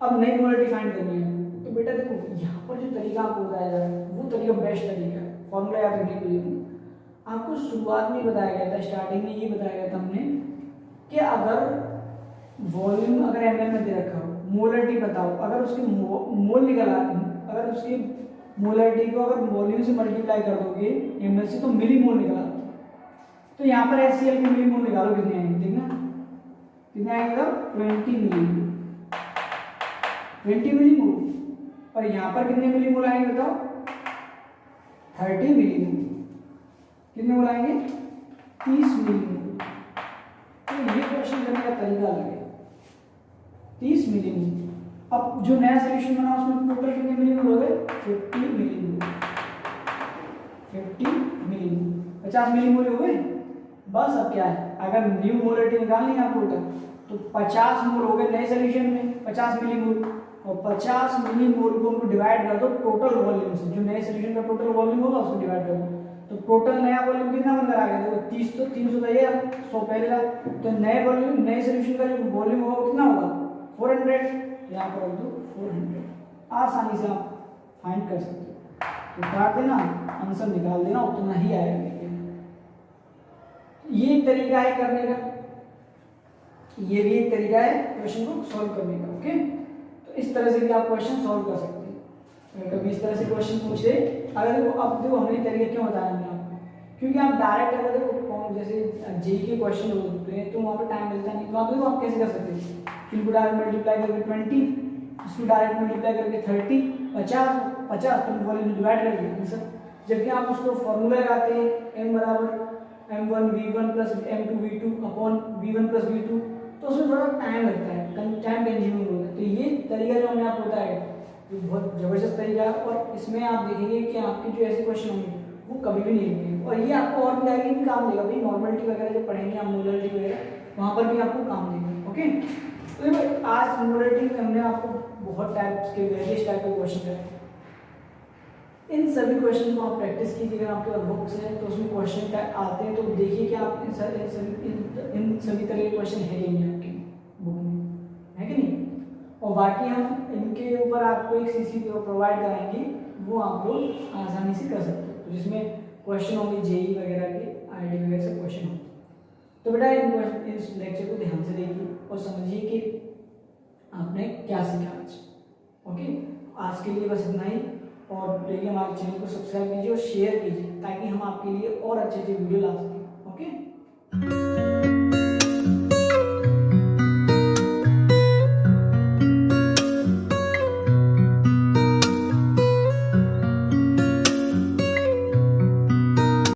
अब नई मोलरिटी फाइंड करनी है। तो बेटा देखो यहाँ पर जो तरीका आपको बताया जा रहा है वो तरीका बेस्ट तरीका है। फॉर्मूला याद रखने के लिए आपको शुरुआत में बताया गया था, स्टार्टिंग में ये बताया गया था हमने कि अगर वॉल्यूम अगर ml में दे रखा हो, मोलरिटी बताओ, अगर उसकी मोल निकला, अगर उसकी मोलरिटी को अगर वॉल्यूम से मल्टीप्लाई कर दोगे ml से तो मिलीमोल निकला। तो यहाँ पर HCl के मिलीमोल निकालो कितने आएंगे, देखना कितने आएंगे, तब 20 मिलीमोल, 20 मिलीमोल। और यहाँ पर कितने मिलीमोल आएंगे बताओ, 30 मिलीमोल। कितने मोल आएंगे, 30 मिलीमोल। तो ये क्वेश्चन करने का तरीका अलग है, 30 मिलीमोल। अब जो नया सोल्यूशन बना उसमें टोटल कितने मिलीमोल हो गए, 50 मिलीमोल, 50 मिलीमोल, 50 मिलीमोल हो गए। बस अब क्या है, अगर न्यू मोलरिटी निकालनी है आपको तो 50 मोल हो गए नए सोल्यूशन में, 50 मिलीमोल, और 50 मिलीमोल को उनको डिवाइड कर दो टोटल वॉल्यूम से, जो नए सोल्यूशन का टोटल वॉल्यूम होगा उसको डिवाइड कर दो। तो टोटल नया वॉल्यूम कितना बनकर आ गया, देखो 30 तो 300 था ये, 100 पहले था, तो नए वॉल्यूम नए सोल्यूशन का जो वॉल्यूम होगा वो कितना होगा, 400। यहाँ पर रख दो 400, आसानी से आप फाइंड कर सकते हो। तो काट देना, आंसर निकाल देना, उतना ही आएगा। ये एक तरीका है करने का, ये भी एक तरीका है क्वेश्चन को सॉल्व करने का। ओके, तो इस तरह से भी आप क्वेश्चन सॉल्व कर सकते हैं। कभी इस तरह से क्वेश्चन पूछे, अगर देखो अब देखो हमने तरीका क्यों बताया हमने आपको, क्योंकि आप डायरेक्ट अगर देखो जैसे जेई के क्वेश्चन होते हैं तो वहाँ पर टाइम मिलता नहीं, तो आप देखो आप कैसे कर सकते हैं, इनको डायरेक्ट मल्टीप्लाई करके 20, इसको डायरेक्ट मल्टीप्लाई करके 30, 50 तो वॉल्यूम डिवाइड करके आंसर। जबकि आप उसको फॉर्मूला लगाते हैं m बराबर m1 v1 plus m2 v2 upon v1 plus v2, तो उसमें थोड़ा टाइम लगता है, टाइम कंज्यूमिंग होता है। तो ये तरीका जो हमने आपको बताया ये बहुत ज़बरदस्त तरीका है, और इसमें आप देखेंगे कि आपके जो ऐसे क्वेश्चन होंगे वो कभी भी नहीं होंगे, और ये आपको और भी आगे भी काम देगा भाई। नॉर्मलिटी वगैरह जब पढ़ेंगे आप मोलरिटी वगैरह, वहाँ पर भी आपको काम देगा। ओके, तो देखो आज मोलरिटी में हमने आपको बहुत टाइप्स के वेरियस टाइप के क्वेश्चन कराए। इन सभी क्वेश्चन को आप प्रैक्टिस कीजिए। अगर आपके पास बुक्स हैं तो उसमें क्वेश्चन आते हैं तो देखिए कि आप इन सभी तरह के क्वेश्चन है कि नहीं आपकी बुक में, है कि नहीं। और बाकी हम इनके ऊपर आपको एक सीसी प्रोवाइड कराएंगे, वो आप लोग आसानी से कर सकते हो, तो जिसमें क्वेश्चन होंगे जेई वगैरह के, आईआईटी वगैरह से क्वेश्चन होंगे। तो बेटा इस लेक्चर को ध्यान से देखिए और समझिए कि आपने क्या सीखा आज। ओके, आज के लिए बस इतना ही, और देखिए हमारे चैनल को सब्सक्राइब कीजिए और शेयर कीजिए ताकि हम आपके लिए और अच्छे अच्छे वीडियो ला सकें।